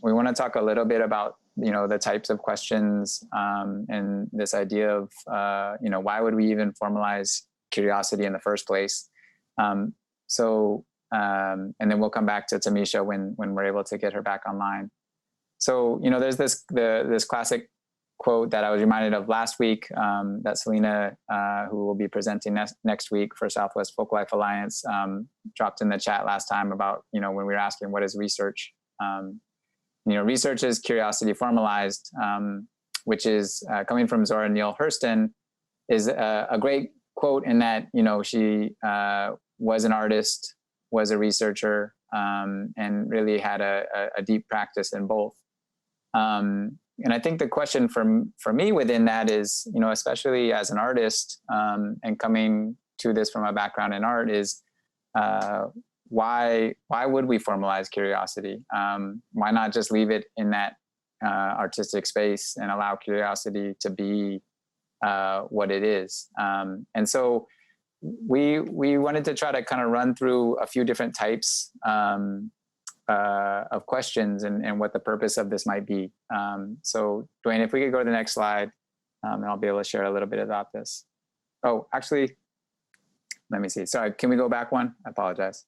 we want to talk a little bit about, the types of questions, and this idea of, why would we even formalize curiosity in the first place? And then we'll come back to Tamisha when we're able to get her back online. So, there's this classic quote that I was reminded of last week, that Selina, who will be presenting next week for Southwest Folklife Alliance, dropped in the chat last time about, when we were asking what is research. Research is curiosity formalized, which is coming from Zora Neale Hurston, is a great quote in that, she was an artist, was a researcher, and really had a deep practice in both. And I think the question for me within that is, especially as an artist, and coming to this from a background in art, is why would we formalize curiosity? Why not just leave it in that artistic space and allow curiosity to be what it is. And so we wanted to try to kind of run through a few different types of questions and what the purpose of this might be. So Dwayne, if we could go to the next slide, and I'll be able to share a little bit about this. Oh, actually, let me see. Sorry, can we go back one? I apologize.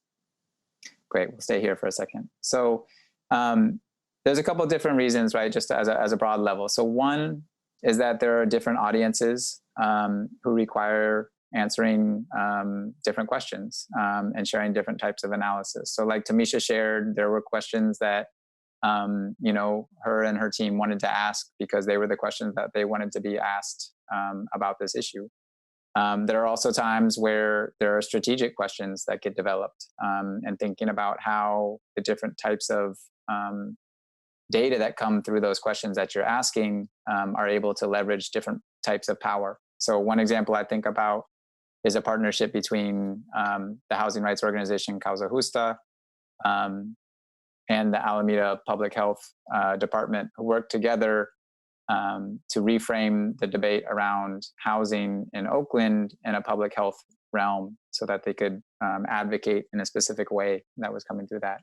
Great, we'll stay here for a second. So there's a couple of different reasons, right, just as a broad level. So one is that there are different audiences who require answering different questions and sharing different types of analysis. So like Tamisha shared, there were questions that you know, her and her team wanted to ask because they were the questions that they wanted to be asked about this issue. There are also times where there are strategic questions that get developed and thinking about how the different types of data that come through those questions that you're asking are able to leverage different types of power. So one example I think about is a partnership between the housing rights organization Causa Justa and the Alameda Public Health Department, who work together to reframe the debate around housing in Oakland in a public health realm so that they could advocate in a specific way that was coming through that.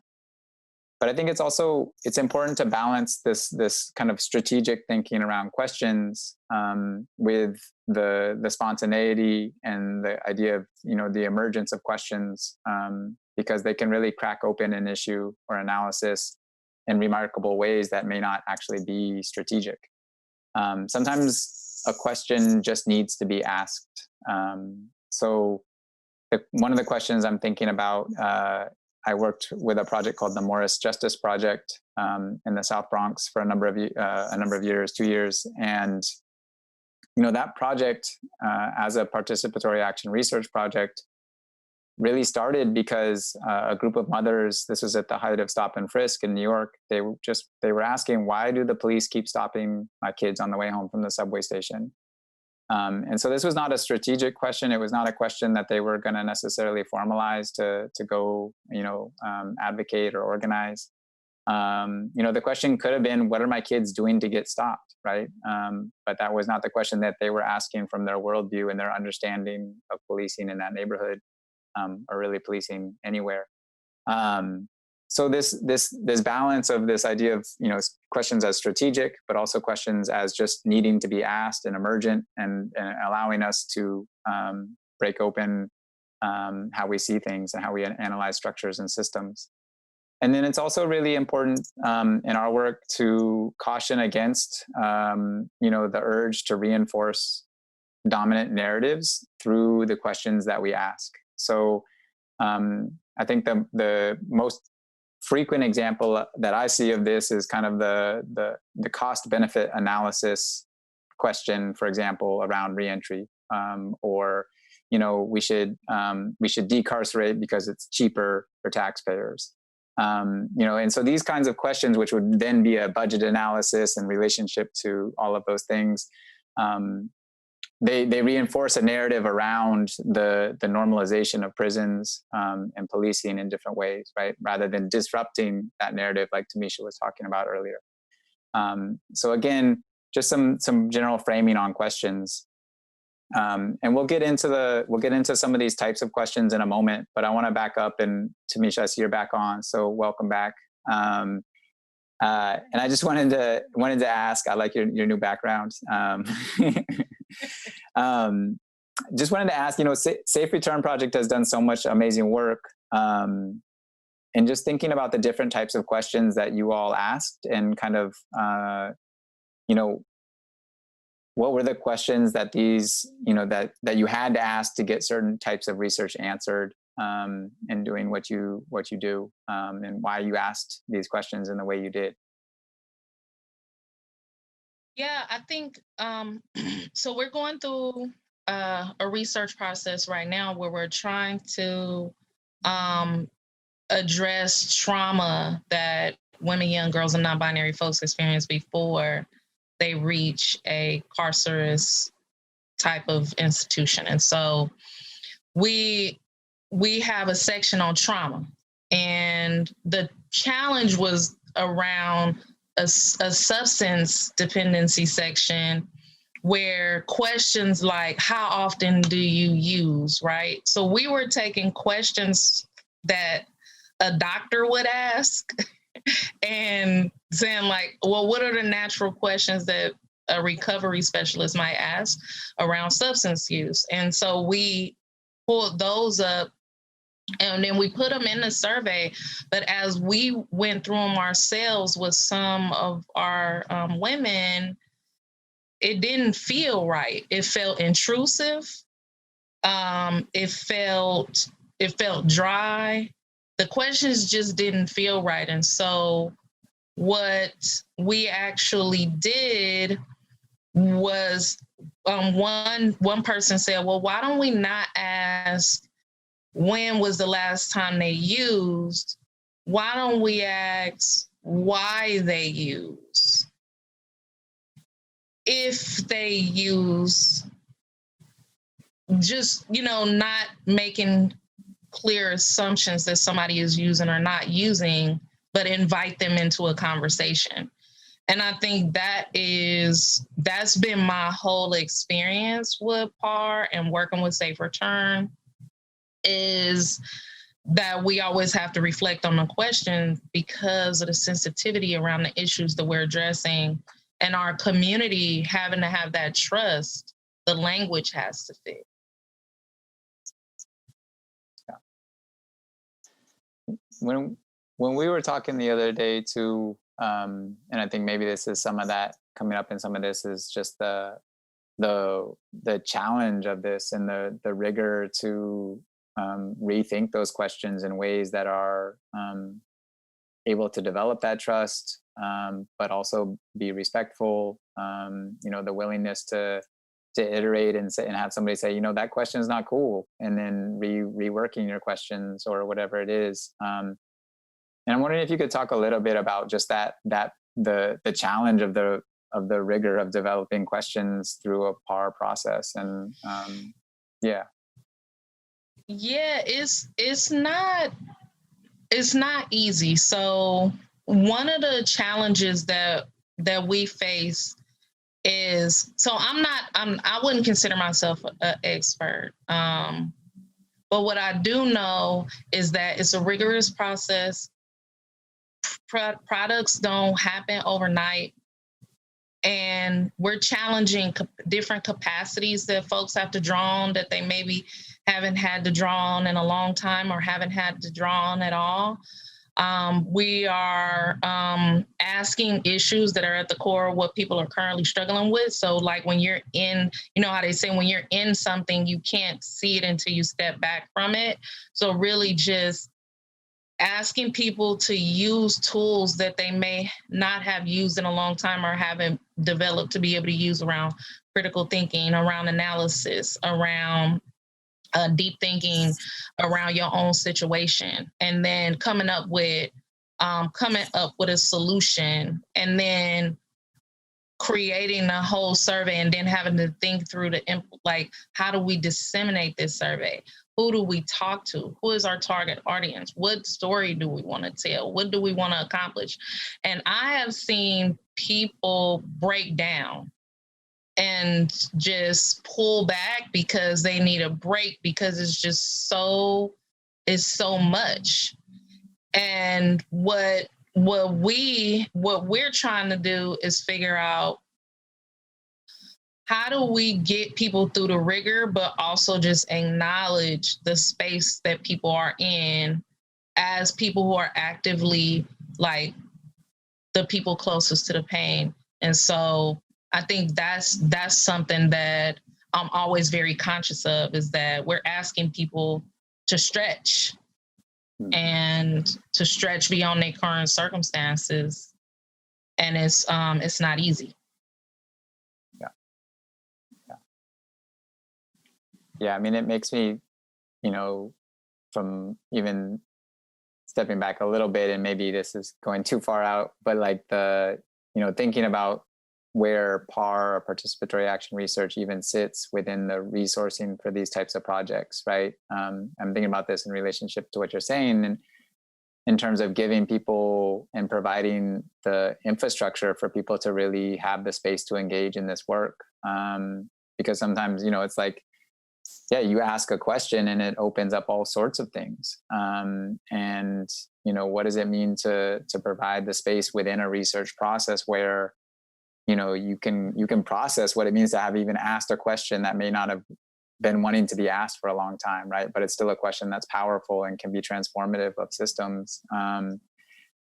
But I think it's important to balance this kind of strategic thinking around questions with the spontaneity and the idea of, you know, the emergence of questions, because they can really crack open an issue or analysis in remarkable ways that may not actually be strategic. Sometimes a question just needs to be asked. So one of the questions I'm thinking about, I worked with a project called the Morris Justice Project in the South Bronx for a number of years, 2 years. And, you know, that project as a participatory action research project really started because a group of mothers, this was at the height of stop and frisk in New York, they were asking, why do the police keep stopping my kids on the way home from the subway station? And so this was not a strategic question. It was not a question that they were going to necessarily formalize to go, you know, advocate or organize. You know, the question could have been, what are my kids doing to get stopped, right? But that was not the question that they were asking from their worldview and their understanding of policing in that neighborhood, or really policing anywhere. So this balance of this idea of, you know, questions as strategic, but also questions as just needing to be asked and emergent and allowing us to break open how we see things and how we analyze structures and systems. And then it's also really important in our work to caution against, you know, the urge to reinforce dominant narratives through the questions that we ask. So I think the most frequent example that I see of this is kind of the cost benefit analysis question, for example, around reentry, or, you know, we should decarcerate because it's cheaper for taxpayers. You know, and so these kinds of questions, which would then be a budget analysis in relationship to all of those things, they reinforce a narrative around the normalization of prisons and policing in different ways, right? Rather than disrupting that narrative like Tamisha was talking about earlier. So again, just some general framing on questions. And we'll get into some of these types of questions in a moment, but I want to back up, and Tamisha, I see you're back on, so welcome back. And I just wanted to ask, I like your new background. Just wanted to ask, you know, Safe Return Project has done so much amazing work, and just thinking about the different types of questions that you all asked, and kind of, you know, what were the questions that these, you know, that you had to ask to get certain types of research answered, in doing what you do, and why you asked these questions in the way you did? Yeah, I think so. We're going through a research process right now where we're trying to address trauma that women, young girls, and non-binary folks experience before they reach a carcerous type of institution. And so we have a section on trauma, and the challenge was around a substance dependency section where questions like, how often do you use, right? So we were taking questions that a doctor would ask and saying like, well, what are the natural questions that a recovery specialist might ask around substance use? And so we pulled those up and then we put them in the survey. But as we went through them ourselves with some of our women, it didn't feel right. It felt intrusive. It felt dry. The questions just didn't feel right. And so what we actually did was one person said, well, why don't we not ask when was the last time they used? Why don't we ask why they use? If they use, just, not making clear assumptions that somebody is using or not using, but invite them into a conversation. And I think that's been my whole experience with PAR and working with Safe Return, is that we always have to reflect on the question because of the sensitivity around the issues that we're addressing, and our community having to have that trust. The language has to fit. When we were talking the other day too, and I think maybe this is some of that coming up in some of this, is just the challenge of this and the rigor to rethink those questions in ways that are able to develop that trust, but also be respectful. The willingness to iterate and have somebody say, that question is not cool, and then reworking your questions or whatever it is. And I'm wondering if you could talk a little bit about just the challenge of the rigor of developing questions through a PAR process. And it's not easy. So one of the challenges that we face is, so I wouldn't consider myself an expert. But what I do know is that it's a rigorous process. Products don't happen overnight. And we're challenging different capacities that folks have to draw on that they maybe haven't had to draw on in a long time or haven't had to draw on at all. We are asking issues that are at the core of what people are currently struggling with. So like when you're in, how they say, when you're in something, you can't see it until you step back from it. So really just asking people to use tools that they may not have used in a long time or haven't developed to be able to use around critical thinking, around analysis, around deep thinking around your own situation, and then coming up with a solution, and then creating a whole survey, and then having to think through how do we disseminate this survey? Who do we talk to? Who is our target audience? What story do we want to tell? What do we want to accomplish? And I have seen people break down and just pull back because they need a break, because it's so much. And what we're trying to do is figure out, how do we get people through the rigor, but also just acknowledge the space that people are in as people who are actively the people closest to the pain. And so I think that's something that I'm always very conscious of, is that we're asking people to stretch and to stretch beyond their current circumstances. And it's not easy. Yeah, I mean, it makes me, from even stepping back a little bit, and maybe this is going too far out, but thinking about where PAR, or participatory action research, even sits within the resourcing for these types of projects, right? I'm thinking about this in relationship to what you're saying, and in terms of giving people and providing the infrastructure for people to really have the space to engage in this work. Because sometimes, it's like, yeah, you ask a question and it opens up all sorts of things. And, what does it mean to provide the space within a research process where, you can process what it means to have even asked a question that may not have been wanting to be asked for a long time, right? But it's still a question that's powerful and can be transformative of systems. And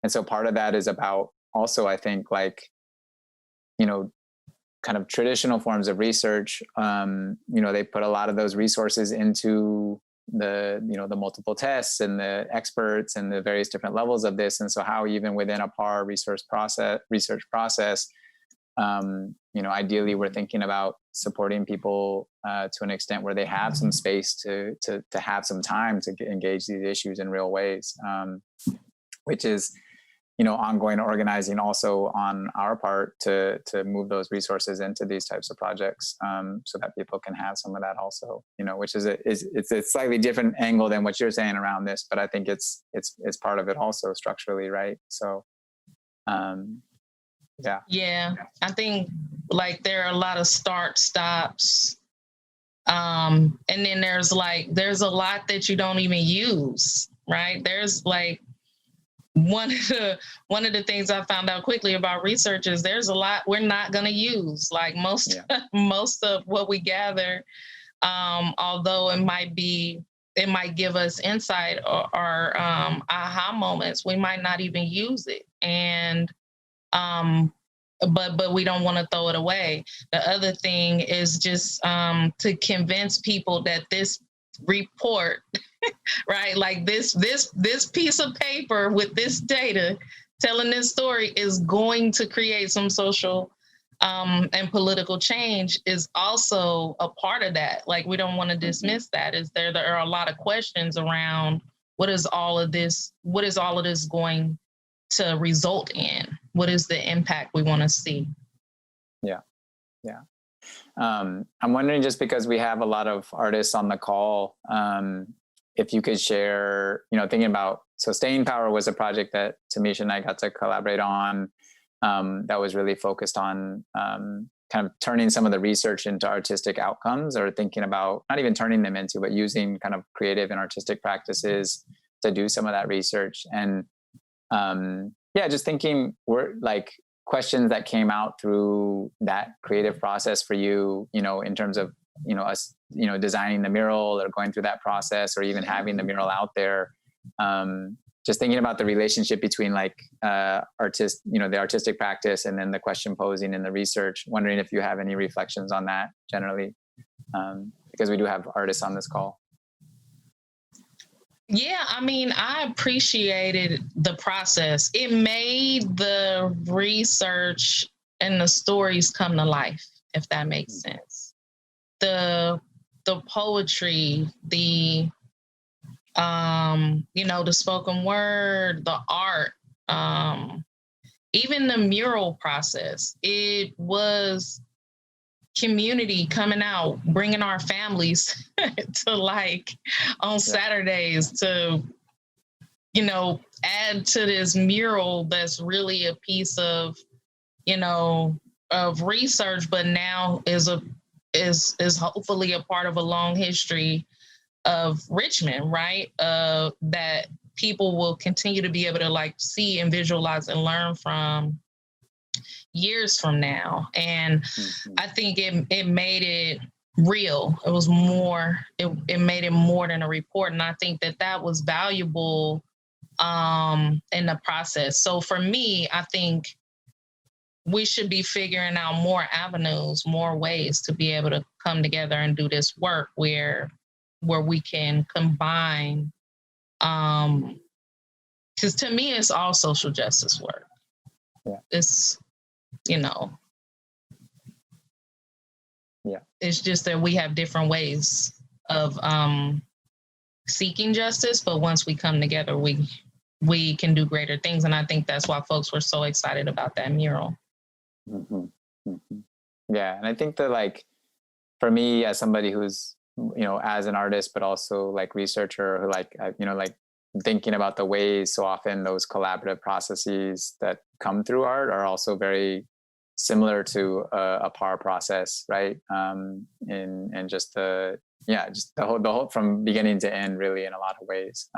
so part of that is about also, I think, like, kind of traditional forms of research. They put a lot of those resources into the multiple tests and the experts and the various different levels of this. And so how even within a PAR research process, ideally we're thinking about supporting people to an extent where they have some space to have some time to engage these issues in real ways, which is, ongoing organizing also on our part to move those resources into these types of projects, so that people can have some of that also, which is it's a slightly different angle than what you're saying around this, but I think it's part of it also structurally, right? So, yeah, I think like there are a lot of start stops, and then there's a lot that you don't even use, right? There's like one of the things I found out quickly about research is there's a lot we're not going to use. Like most of what we gather, although it might give us insight or aha moments, we might not even use it. And but we don't want to throw it away. The other thing is just to convince people that this report, right, like this piece of paper with this data telling this story is going to create some social and political change is also a part of that. Like, we don't want to dismiss that. There are a lot of questions around what is all of this going to result in? What is the impact we want to see? Yeah. I'm wondering, just because we have a lot of artists on the call, if you could share, thinking about, so Staying Power was a project that Tamisha and I got to collaborate on, that was really focused on kind of turning some of the research into artistic outcomes, or thinking about not even turning them into, but using kind of creative and artistic practices to do some of that research. And just thinking, we're like questions that came out through that creative process for you, in terms of, us, designing the mural or going through that process, or even having the mural out there. Just thinking about the relationship between like the artistic practice and then the question posing and the research. Wondering if you have any reflections on that generally, because we do have artists on this call. Yeah, I mean, I appreciated the process. It made the research and the stories come to life, if that makes sense. The poetry, the spoken word, the art, even the mural process. It was community coming out, bringing our families to like on Saturdays to, add to this mural that's really a piece of, of research, but now is hopefully a part of a long history of Richmond, right? That people will continue to be able to like see and visualize and learn from years from now. And I think it made it real. It was more, it made it more than a report. And I think that was valuable in the process. So for me, I think we should be figuring out more avenues, more ways to be able to come together and do this work where we can combine, because to me, it's all social justice work. Yeah. It's, it's just that we have different ways of seeking justice, but once we come together, we can do greater things. And I think that's why folks were so excited about that mural. Mm-hmm. Mm-hmm. Yeah, and I think that, like, for me, as somebody who's, as an artist, but also like researcher, who like, like thinking about the ways so often those collaborative processes that come through art are also very similar to a par process, right? And just the whole from beginning to end, really, in a lot of ways.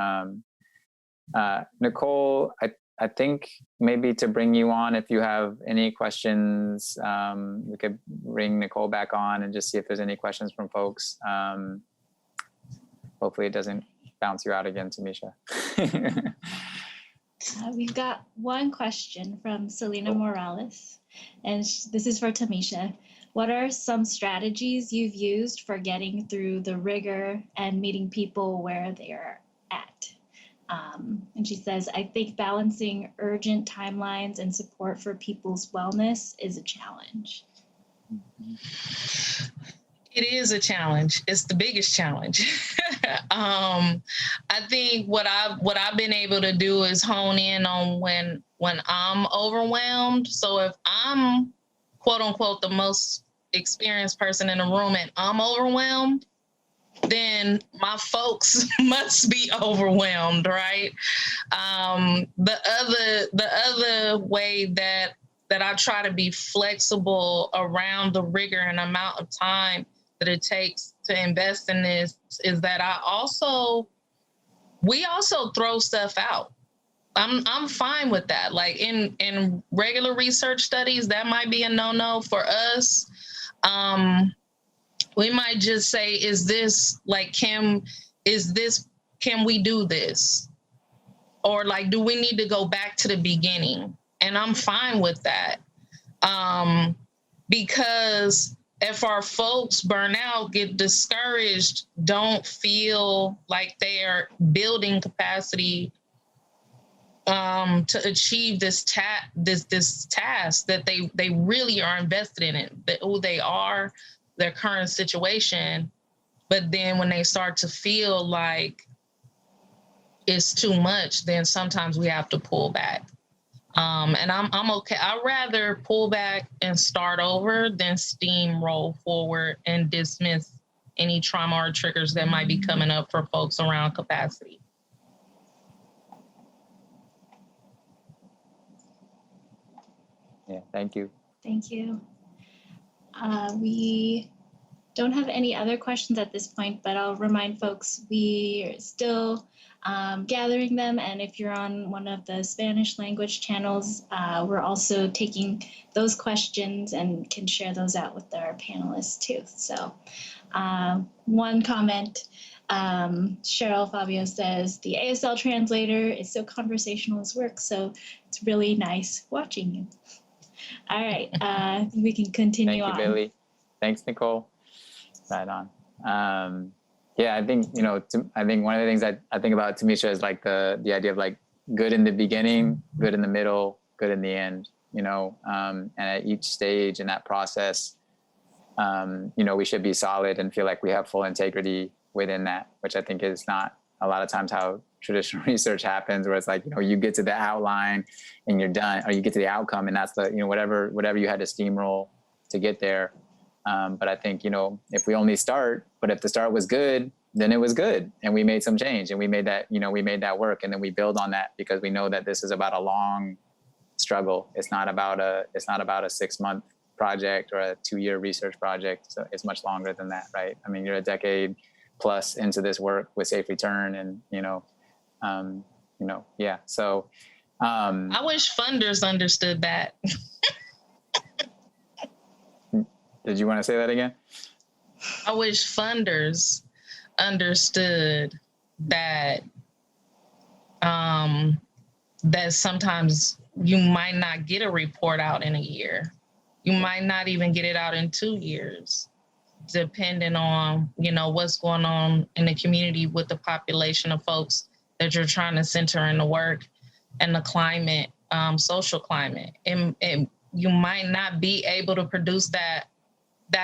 Nicole, I think maybe to bring you on, if you have any questions, we could bring Nicole back on and just see if there's any questions from folks. Hopefully it doesn't bounce you out again, Tamisha. We've got one question from Selina Morales, and this is for Tamisha. What are some strategies you've used for getting through the rigor and meeting people where they are at? And she says, I think balancing urgent timelines and support for people's wellness is a challenge. It is a challenge. It's the biggest challenge. I think what I've been able to do is hone in on when I'm overwhelmed. So if I'm, quote unquote, the most experienced person in the room and I'm overwhelmed, then my folks must be overwhelmed, right? The other way that I try to be flexible around the rigor and amount of time that it takes to invest in this is that we also throw stuff out. I'm fine with that. Like in regular research studies, that might be a no-no for us. We might just say, can we do this? Or like, do we need to go back to the beginning? And I'm fine with that. Because if our folks burn out, get discouraged, don't feel like they are building capacity to achieve this task that they really are invested in it, who they are, their current situation. But then when they start to feel like it's too much, then sometimes we have to pull back. And I'm okay. I'd rather pull back and start over than steamroll forward and dismiss any trauma or triggers that might be coming up for folks around capacity. Yeah, thank you. Thank you. We don't have any other questions at this point, but I'll remind folks we're still gathering them. And if you're on one of the Spanish language channels, we're also taking those questions and can share those out with our panelists too. So one comment, Cheryl Fabio says, the ASL translator is so conversational as work, so it's really nice watching you. All right, we can continue on. Thank you, Billy. Thanks, Nicole. Right on. Yeah, I think, I think one of the things I think about Tamisha is like the idea of like good in the beginning, good in the middle, good in the end, and at each stage in that process, we should be solid and feel like we have full integrity within that, which I think is not a lot of times how traditional research happens, where it's like, you get to the outline and you're done, or you get to the outcome and that's the, whatever you had to steamroll to get there. But I think, if we only start, but if the start was good, then it was good. And we made some change and we made that, we made that work. And then we build on that because we know that this is about a long struggle. It's not about a 6-month project or a 2-year research project. So it's much longer than that, right? I mean, you're a decade plus into this work with Safe Return and, yeah. So I wish funders understood that. Did you want to say that again? I wish funders understood that that sometimes you might not get a report out in a year. You might not even get it out in 2 years, depending on, what's going on in the community with the population of folks that you're trying to center in the work and the climate, social climate. And you might not be able to produce that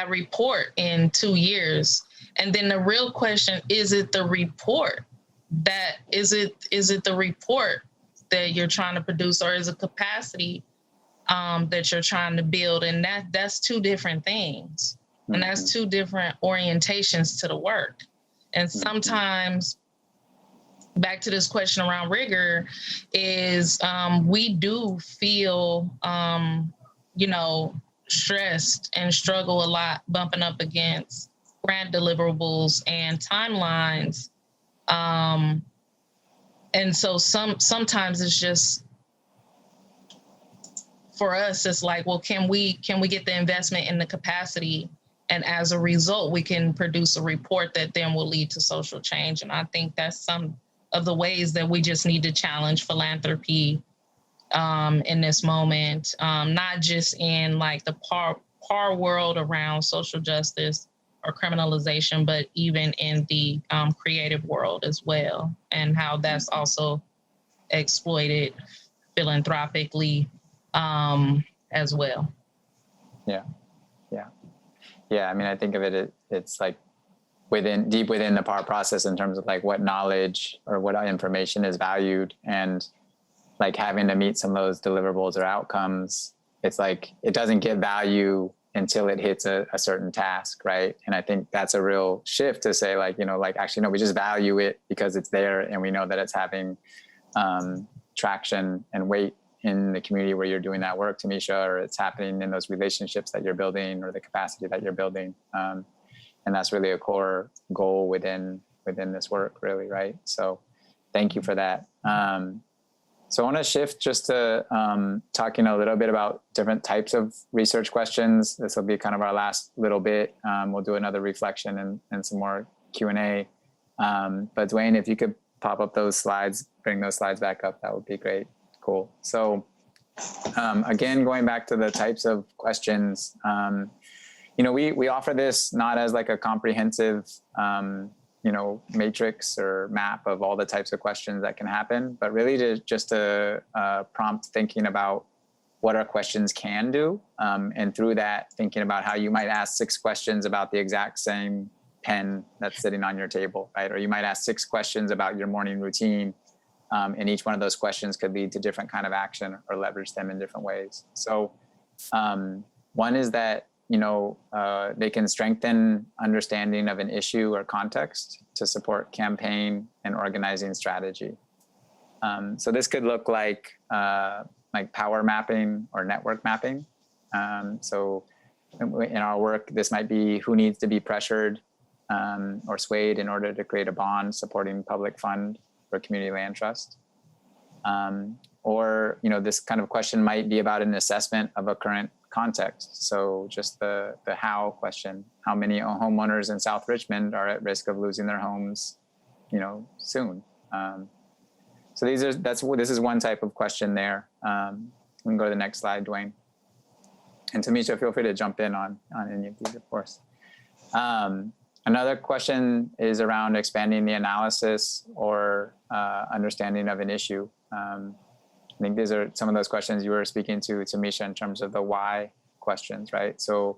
report in 2 years. And then the real question, is it the report that you're trying to produce, or is it capacity that you're trying to build? And that's two different things. And that's two different orientations to the work. And sometimes back to this question around rigor is we do feel, stressed and struggle a lot bumping up against grant deliverables and timelines. And so sometimes it's just, for us, it's like, well, can we get the investment in the capacity? And as a result, we can produce a report that then will lead to social change. And I think that's some of the ways that we just need to challenge philanthropy in this moment, not just in like the par world around social justice or criminalization, but even in the creative world as well, and how that's also exploited philanthropically as well. Yeah. I mean, I think of it's like deep within the PAR process in terms of like what knowledge or what information is valued, and like having to meet some of those deliverables or outcomes. It's like, it doesn't get value until it hits a certain task, right? And I think that's a real shift to say like, actually, no, we just value it because it's there and we know that it's having traction and weight in the community where you're doing that work, Tamisha, or it's happening in those relationships that you're building or the capacity that you're building. And that's really a core goal within this work, really, right? So thank you for that. So I want to shift just to talking a little bit about different types of research questions. This will be kind of our last little bit. We'll do another reflection and some more Q&A. But Dwayne, if you could pop up those slides, bring those slides back up, that would be great. Cool. So again, going back to the types of questions, we offer this not as like a comprehensive, matrix or map of all the types of questions that can happen, but really to prompt thinking about what our questions can do. And through that, thinking about how you might ask 6 questions about the exact same pen that's sitting on your table, right? Or you might ask 6 questions about your morning routine. And each one of those questions could lead to different kind of action or leverage them in different ways. So one is that, they can strengthen understanding of an issue or context to support campaign and organizing strategy. So this could look like power mapping or network mapping. So in our work, this might be who needs to be pressured or swayed in order to create a bond supporting public fund for community land trust. Or, this kind of question might be about an assessment of a current context. So just the how question: how many homeowners in South Richmond are at risk of losing their homes, soon? So this is one type of question there. We can go to the next slide, Dwayne. And Tamisha, feel free to jump in on any of these, of course. Another question is around expanding the analysis or understanding of an issue. I think these are some of those questions you were speaking to, Tamisha, in terms of the why questions, right? So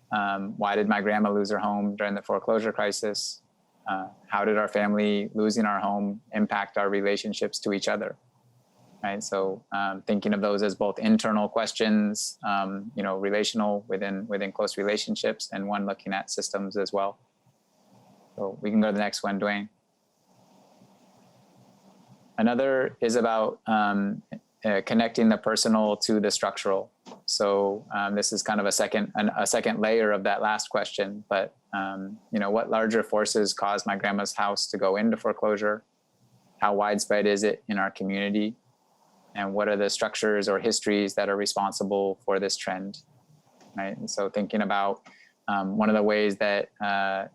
why did my grandma lose her home during the foreclosure crisis? How did our family losing our home impact our relationships to each other, right? So thinking of those as both internal questions, relational within close relationships, and one looking at systems as well. So we can go to the next one, Dwayne. Another is about connecting the personal to the structural. So this is kind of a second layer of that last question, but what larger forces caused my grandma's house to go into foreclosure? How widespread is it in our community? And what are the structures or histories that are responsible for this trend, right? And so thinking about one of the ways that, I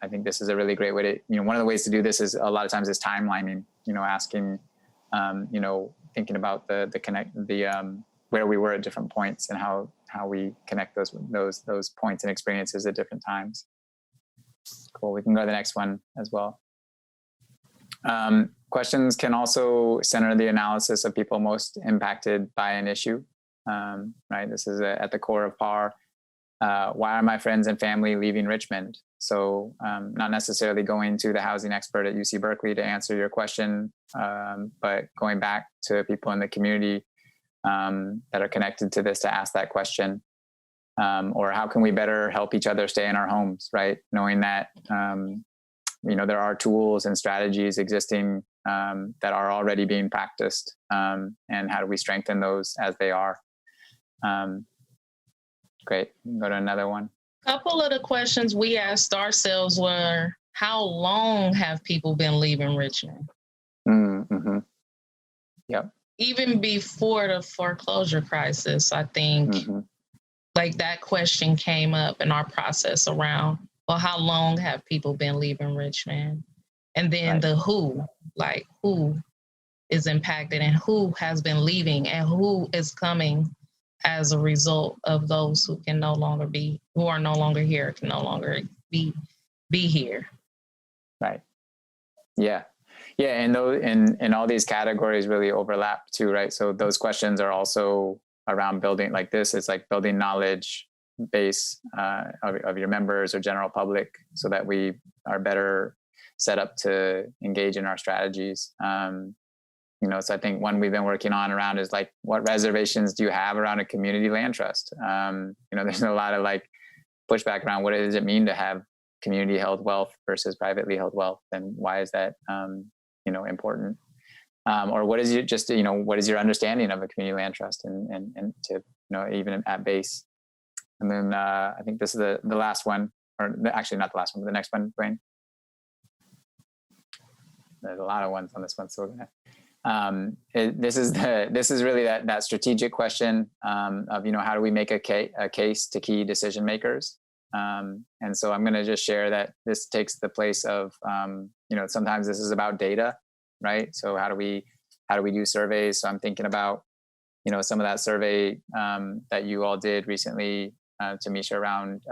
think this is a really great way to, one of the ways to do this is a lot of times is timelining, asking, thinking about where we were at different points and how we connect those points and experiences at different times. Cool. We can go to the next one as well. Questions can also center the analysis of people most impacted by an issue, right? This is at the core of PAR. Why are my friends and family leaving Richmond? So not necessarily going to the housing expert at UC Berkeley to answer your question, but going back to people in the community that are connected to this to ask that question. Or how can we better help each other stay in our homes, right? Knowing that, there are tools and strategies existing that are already being practiced, and how do we strengthen those as they are. Great, go to another one. A couple of the questions we asked ourselves were, how long have people been leaving Richmond? Mm-hmm. Yep. Even before the foreclosure crisis, I think, like that question came up in our process around, well, how long have people been leaving Richmond? And then the who, like who is impacted and who has been leaving and who is coming as a result of those who can no longer be, who are no longer here, can no longer be here. Right. Yeah. Yeah. And those, and all these categories really overlap too, right? So those questions are also around building, like this, it's like building knowledge base of your members or general public so that we are better set up to engage in our strategies. You know, so I think one we've been working on around is like, what reservations do you have around a community land trust? You know, there's a lot of like pushback around what does it mean to have community held wealth versus privately held wealth, and why is that you know, important? Or what is your, just, you know, what is your understanding of a community land trust, and to, you know, even at base. And then I think this is the last one, or actually not the last one, but the next one, Dwayne. There's a lot of ones on this one, so we're gonna. This is really that strategic question of, you know, how do we make a case to key decision makers? And so I'm going to just share that this takes the place of, you know, sometimes this is about data, right? So how do we do surveys? So I'm thinking about, you know, some of that survey that you all did recently, Tamisha, around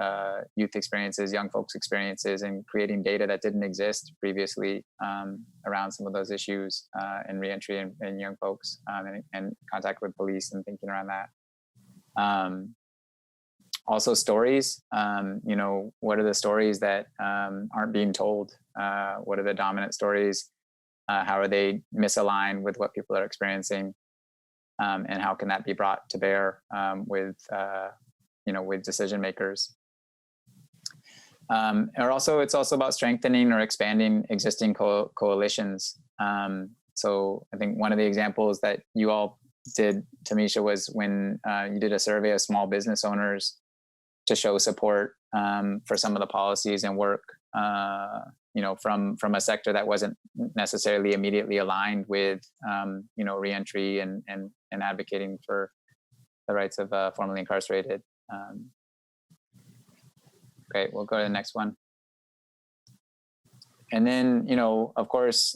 youth experiences, young folks experiences, and creating data that didn't exist previously around some of those issues and reentry and young folks and contact with police and thinking around that. Also stories, you know, what are the stories that aren't being told? What are the dominant stories? How are they misaligned with what people are experiencing? And how can that be brought to bear with you know, with decision makers? Or also, it's also about strengthening or expanding existing coalitions. So I think one of the examples that you all did, Tamisha, was when you did a survey of small business owners to show support for some of the policies and work, you know, from a sector that wasn't necessarily immediately aligned with, you know, reentry and advocating for the rights of formerly incarcerated. Great, we'll go to the next one. And then, you know, of course,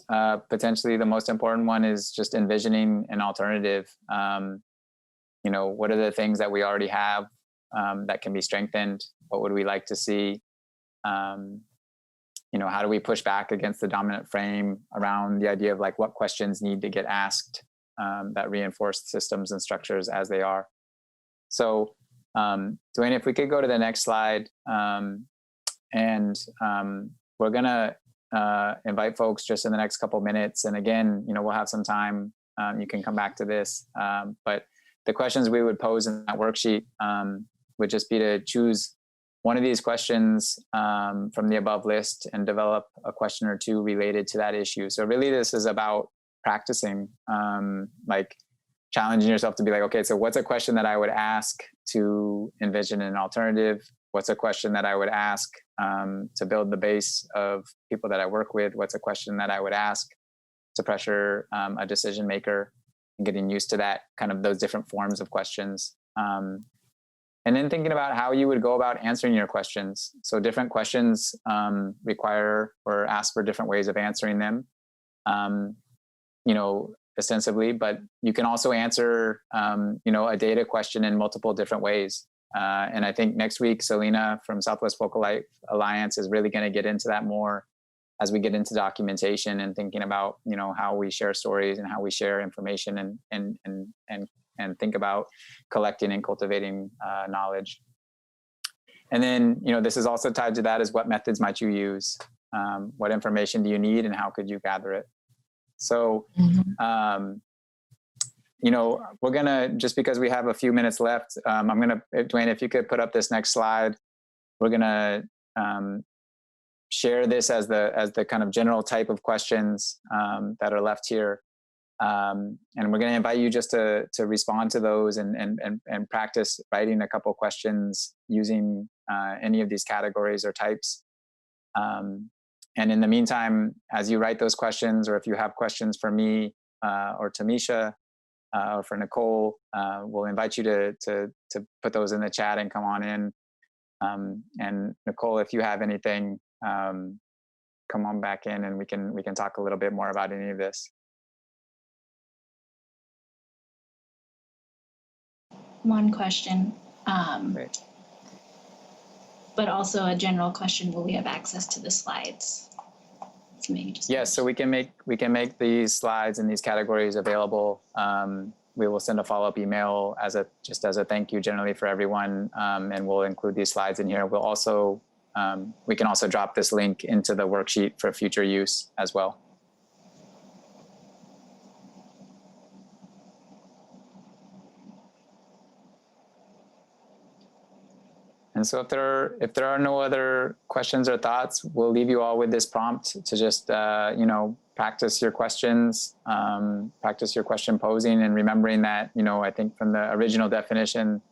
potentially the most important one is just envisioning an alternative. You know, what are the things that we already have that can be strengthened? What would we like to see? You know, how do we push back against the dominant frame around the idea of like what questions need to get asked that reinforce systems and structures as they are? So, Dwayne, if we could go to the next slide, and we're gonna invite folks just in the next couple minutes. And again, you know, we'll have some time. You can come back to this, but the questions we would pose in that worksheet would just be to choose one of these questions from the above list and develop a question or two related to that issue. So really, this is about practicing, like challenging yourself to be like, okay, so what's a question that I would ask to envision an alternative? What's a question that I would ask to build the base of people that I work with? What's a question that I would ask to pressure a decision maker, and getting used to that, kind of those different forms of questions. And then thinking about how you would go about answering your questions. So different questions require or ask for different ways of answering them, you know, ostensibly, but you can also answer, you know, a data question in multiple different ways. And I think next week, Selina from Southwest Folklife Alliance is really going to get into that more as we get into documentation and thinking about, you know, how we share stories and how we share information and think about collecting and cultivating knowledge. And then, you know, this is also tied to that is what methods might you use? What information do you need and how could you gather it? So, you know, we're gonna, just because we have a few minutes left, I'm gonna, Dwayne, if you could put up this next slide, we're gonna share this as the kind of general type of questions that are left here. And we're going to invite you just to respond to those and practice writing a couple questions using any of these categories or types. And in the meantime, as you write those questions, or if you have questions for me or Tamisha or for Nicole, we'll invite you to put those in the chat and come on in. And Nicole, if you have anything, come on back in and we can talk a little bit more about any of this. One question, Great. but also a general question: will we have access to the slides? So maybe just yes, so we can make these slides and these categories available. We will send a follow-up email as a thank you generally for everyone, and we'll include these slides in here. We'll also we can also drop this link into the worksheet for future use as well. And so if there are no other questions or thoughts, we'll leave you all with this prompt to just practice your questions, practice your question posing, and remembering that I think from the original definition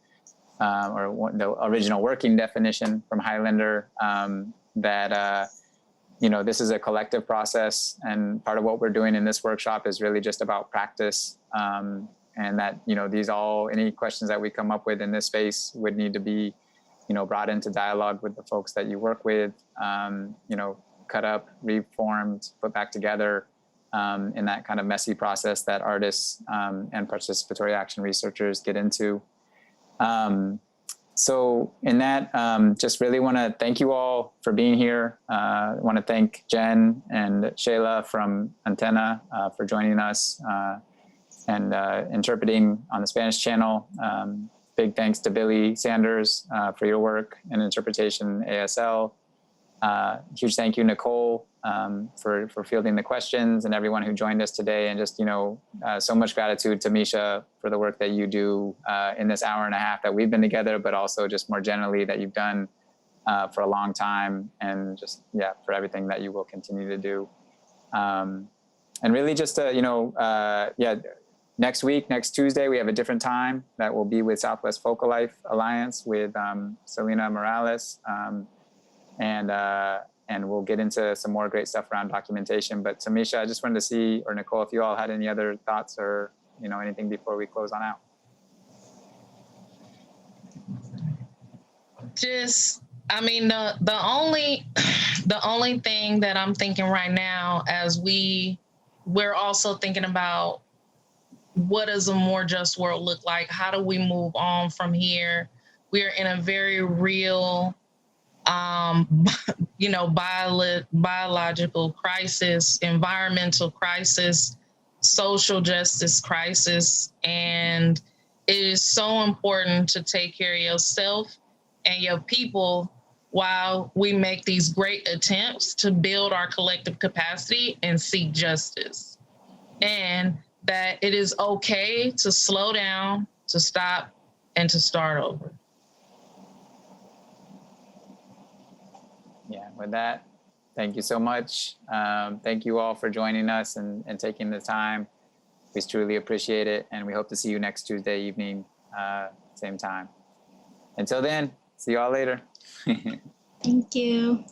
or the original working definition from Highlander, that this is a collective process, and part of what we're doing in this workshop is really just about practice, and that any questions that we come up with in this space would need to be brought into dialogue with the folks that you work with, cut up, reformed, put back together in that kind of messy process that artists and participatory action researchers get into. So in that, just really want to thank you all for being here. I want to thank Jen and Shayla from Antenna for joining us and interpreting on the Spanish channel. Big thanks to Billy Sanders for your work and interpretation ASL. Huge thank you, Nicole, for fielding the questions, and everyone who joined us today. And just, so much gratitude to Tamisha for the work that you do in this hour and a half that we've been together, but also just more generally that you've done for a long time, and just, for everything that you will continue to do. And really just, next week, next Tuesday, we have a different time that will be with Southwest Folklife Alliance with Selina Morales. And we'll get into some more great stuff around documentation. But Tamisha, I just wanted to see, or Nicole, if you all had any other thoughts or anything before we close on out. The only thing that I'm thinking right now, as we're also thinking about what does a more just world look like? How do we move on from here? We're in a very real biological crisis, environmental crisis, social justice crisis. And it is so important to take care of yourself and your people while we make these great attempts to build our collective capacity and seek justice. And that it is okay to slow down, to stop, and to start over. Yeah, with that, thank you so much. Thank you all for joining us and taking the time. We truly appreciate it, and we hope to see you next Tuesday evening, same time. Until then, see you all later. Thank you.